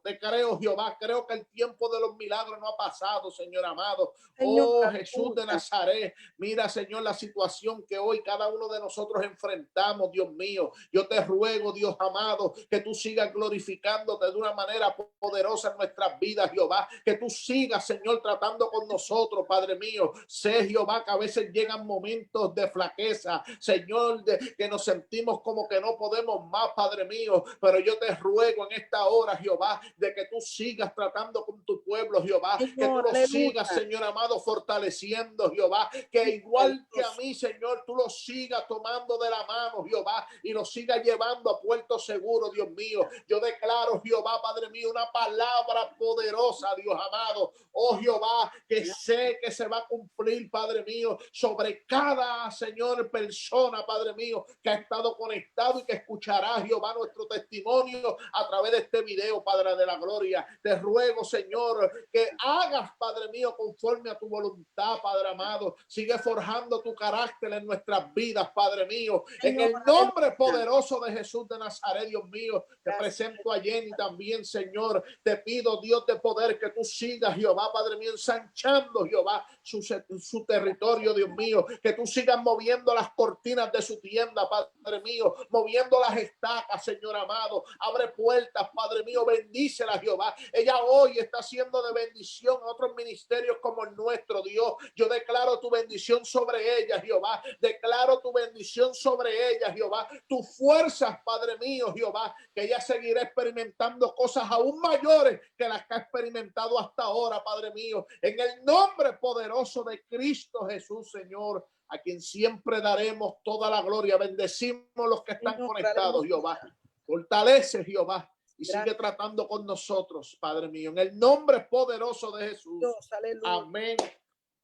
Jehová. Creo que el tiempo de los milagros no ha pasado, Señor amado. Oh Jesús de Nazaret, mira, Señor, la situación que hoy cada uno de nosotros enfrentamos, Dios mío. Yo te ruego, Dios amado, que tú sigas glorificándote de una manera poderosa en nuestras vidas, Jehová. Que tú sigas, Señor, tratando con nosotros, Padre mío. Sé, Jehová, que a veces llegan momentos de flaqueza, Señor, que nos sentimos como que no podemos más, Padre mío. Pero yo te ruego en esta hora, Jehová, de que tú sigas tratando con tu pueblo, Jehová. Que tú lo sigas, Señor amado, fortaleciendo, Jehová, que igual que a mí, Señor, tú lo sigas tomando de la mano, Jehová, y lo sigas llevando a puerto seguro, Dios mío. Yo declaro, Jehová, Padre mío, una palabra poderosa, Dios amado, oh Jehová, que sé que se va a cumplir, Padre mío, sobre cada, Señor, persona, Padre mío, que ha estado conectado y que escuchará, Jehová, nuestro testimonio a través de este video, Padre de la gloria. Te ruego, Señor, que hagas, Padre mío, conforme a tu voluntad, Padre amado. Sigue forjando tu carácter en nuestras vidas, Padre mío. En el nombre poderoso de Jesús de Nazaret, Dios mío, te presento a Jenny también, Señor. Te pido, Dios de poder, que tú sigas, Jehová, Padre mío, ensanchando, Jehová, su territorio, Dios mío. Que tú sigas moviendo las cortinas de su tienda, Padre mío, moviendo las estacas, Señor amado. Abre puertas, Padre mío, bendícela, Jehová. Ella hoy está siendo de bendición a otros ministerios como el nuestro, Dios. Yo declaro tu bendición sobre ella, Jehová. Declaro tu bendición sobre ella, Jehová. Tus fuerzas, Padre mío, Jehová, que ella seguirá experimentando cosas aún mayores que las que ha experimentado hasta ahora, Padre mío. En el nombre poderoso de Cristo Jesús, Señor, a quien siempre daremos toda la gloria. Bendecimos los que están conectados, Jehová. Fortalece, Jehová, y sigue tratando con nosotros, Padre mío, en el nombre poderoso de Jesús. Dios, amén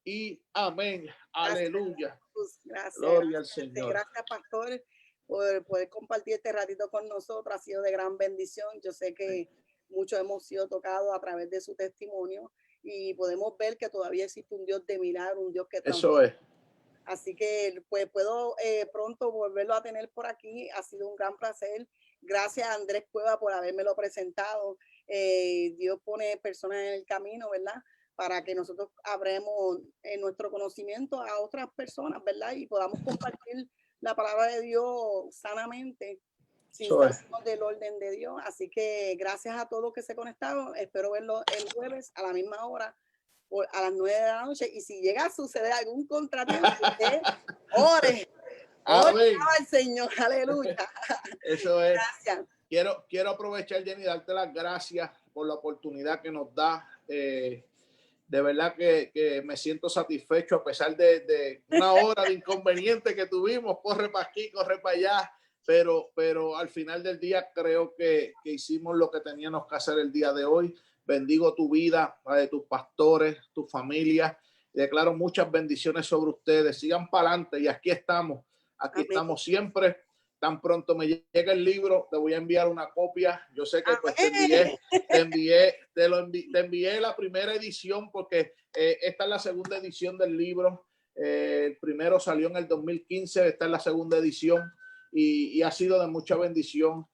y amén. Aleluya. Gracias. Gloria al Señor. Gracias, pastores, por poder compartir este ratito con nosotros. Ha sido de gran bendición. Yo sé que muchos hemos sido tocados a través de su testimonio y podemos ver que todavía existe un Dios de milagro, un Dios que transforma. Eso es. Así que pues puedo pronto volverlo a tener por aquí. Ha sido un gran placer. Gracias a Andrés Cueva por habérmelo presentado. Dios pone personas en el camino, ¿verdad? Para que nosotros abremos nuestro conocimiento a otras personas, ¿verdad? Y podamos compartir la palabra de Dios sanamente, sin salirnos del orden de Dios. Así que gracias a todos que se conectaron. Espero verlo el jueves a la misma hora, a las 9 de la noche. Y si llega a suceder algún contratiempo, ore al Señor, aleluya. Eso es. Gracias. Quiero aprovechar, Jenny, darte las gracias por la oportunidad que nos da. De verdad que me siento satisfecho a pesar de una hora de inconveniente que tuvimos. Corre para aquí, corre para allá. Pero al final del día creo que hicimos lo que teníamos que hacer el día de hoy. Bendigo tu vida, la de tus pastores, tu familia. Declaro muchas bendiciones sobre ustedes. Sigan para adelante y aquí estamos. Aquí Amén. estamos siempre. Tan pronto me llegue el libro, te voy a enviar una copia. Yo sé que pues, te envié la primera edición porque esta es la segunda edición del libro. El primero salió en el 2015, esta es la segunda edición y ha sido de mucha bendición.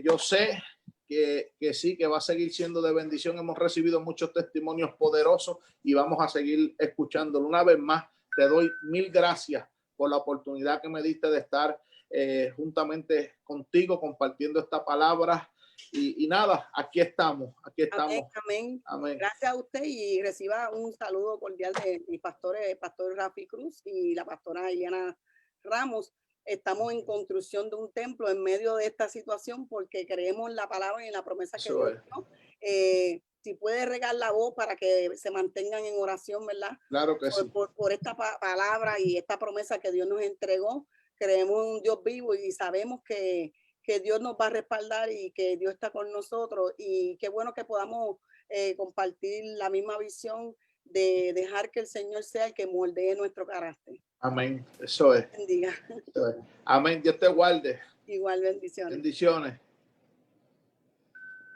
Yo sé que sí, que va a seguir siendo de bendición. Hemos recibido muchos testimonios poderosos y vamos a seguir escuchándolo. Una vez más, te doy mil gracias por la oportunidad que me diste de estar juntamente contigo compartiendo esta palabra y nada, aquí estamos. Amén, amén. Amén. Gracias a usted y reciba un saludo cordial de mi pastor, el pastor Rafi Cruz y la pastora Eliana Ramos. Estamos en construcción de un templo en medio de esta situación porque creemos en la palabra y en la promesa que Dios dio. Si puede regar la voz para que se mantengan en oración, ¿verdad? Claro que sí. Por esta palabra y esta promesa que Dios nos entregó. Creemos en un Dios vivo y sabemos que Dios nos va a respaldar y que Dios está con nosotros. Y qué bueno que podamos compartir la misma visión de dejar que el Señor sea el que moldee nuestro carácter. Amén. Eso es. Bendiga. Eso es. Amén. Dios te guarde. Igual, bendiciones. Bendiciones.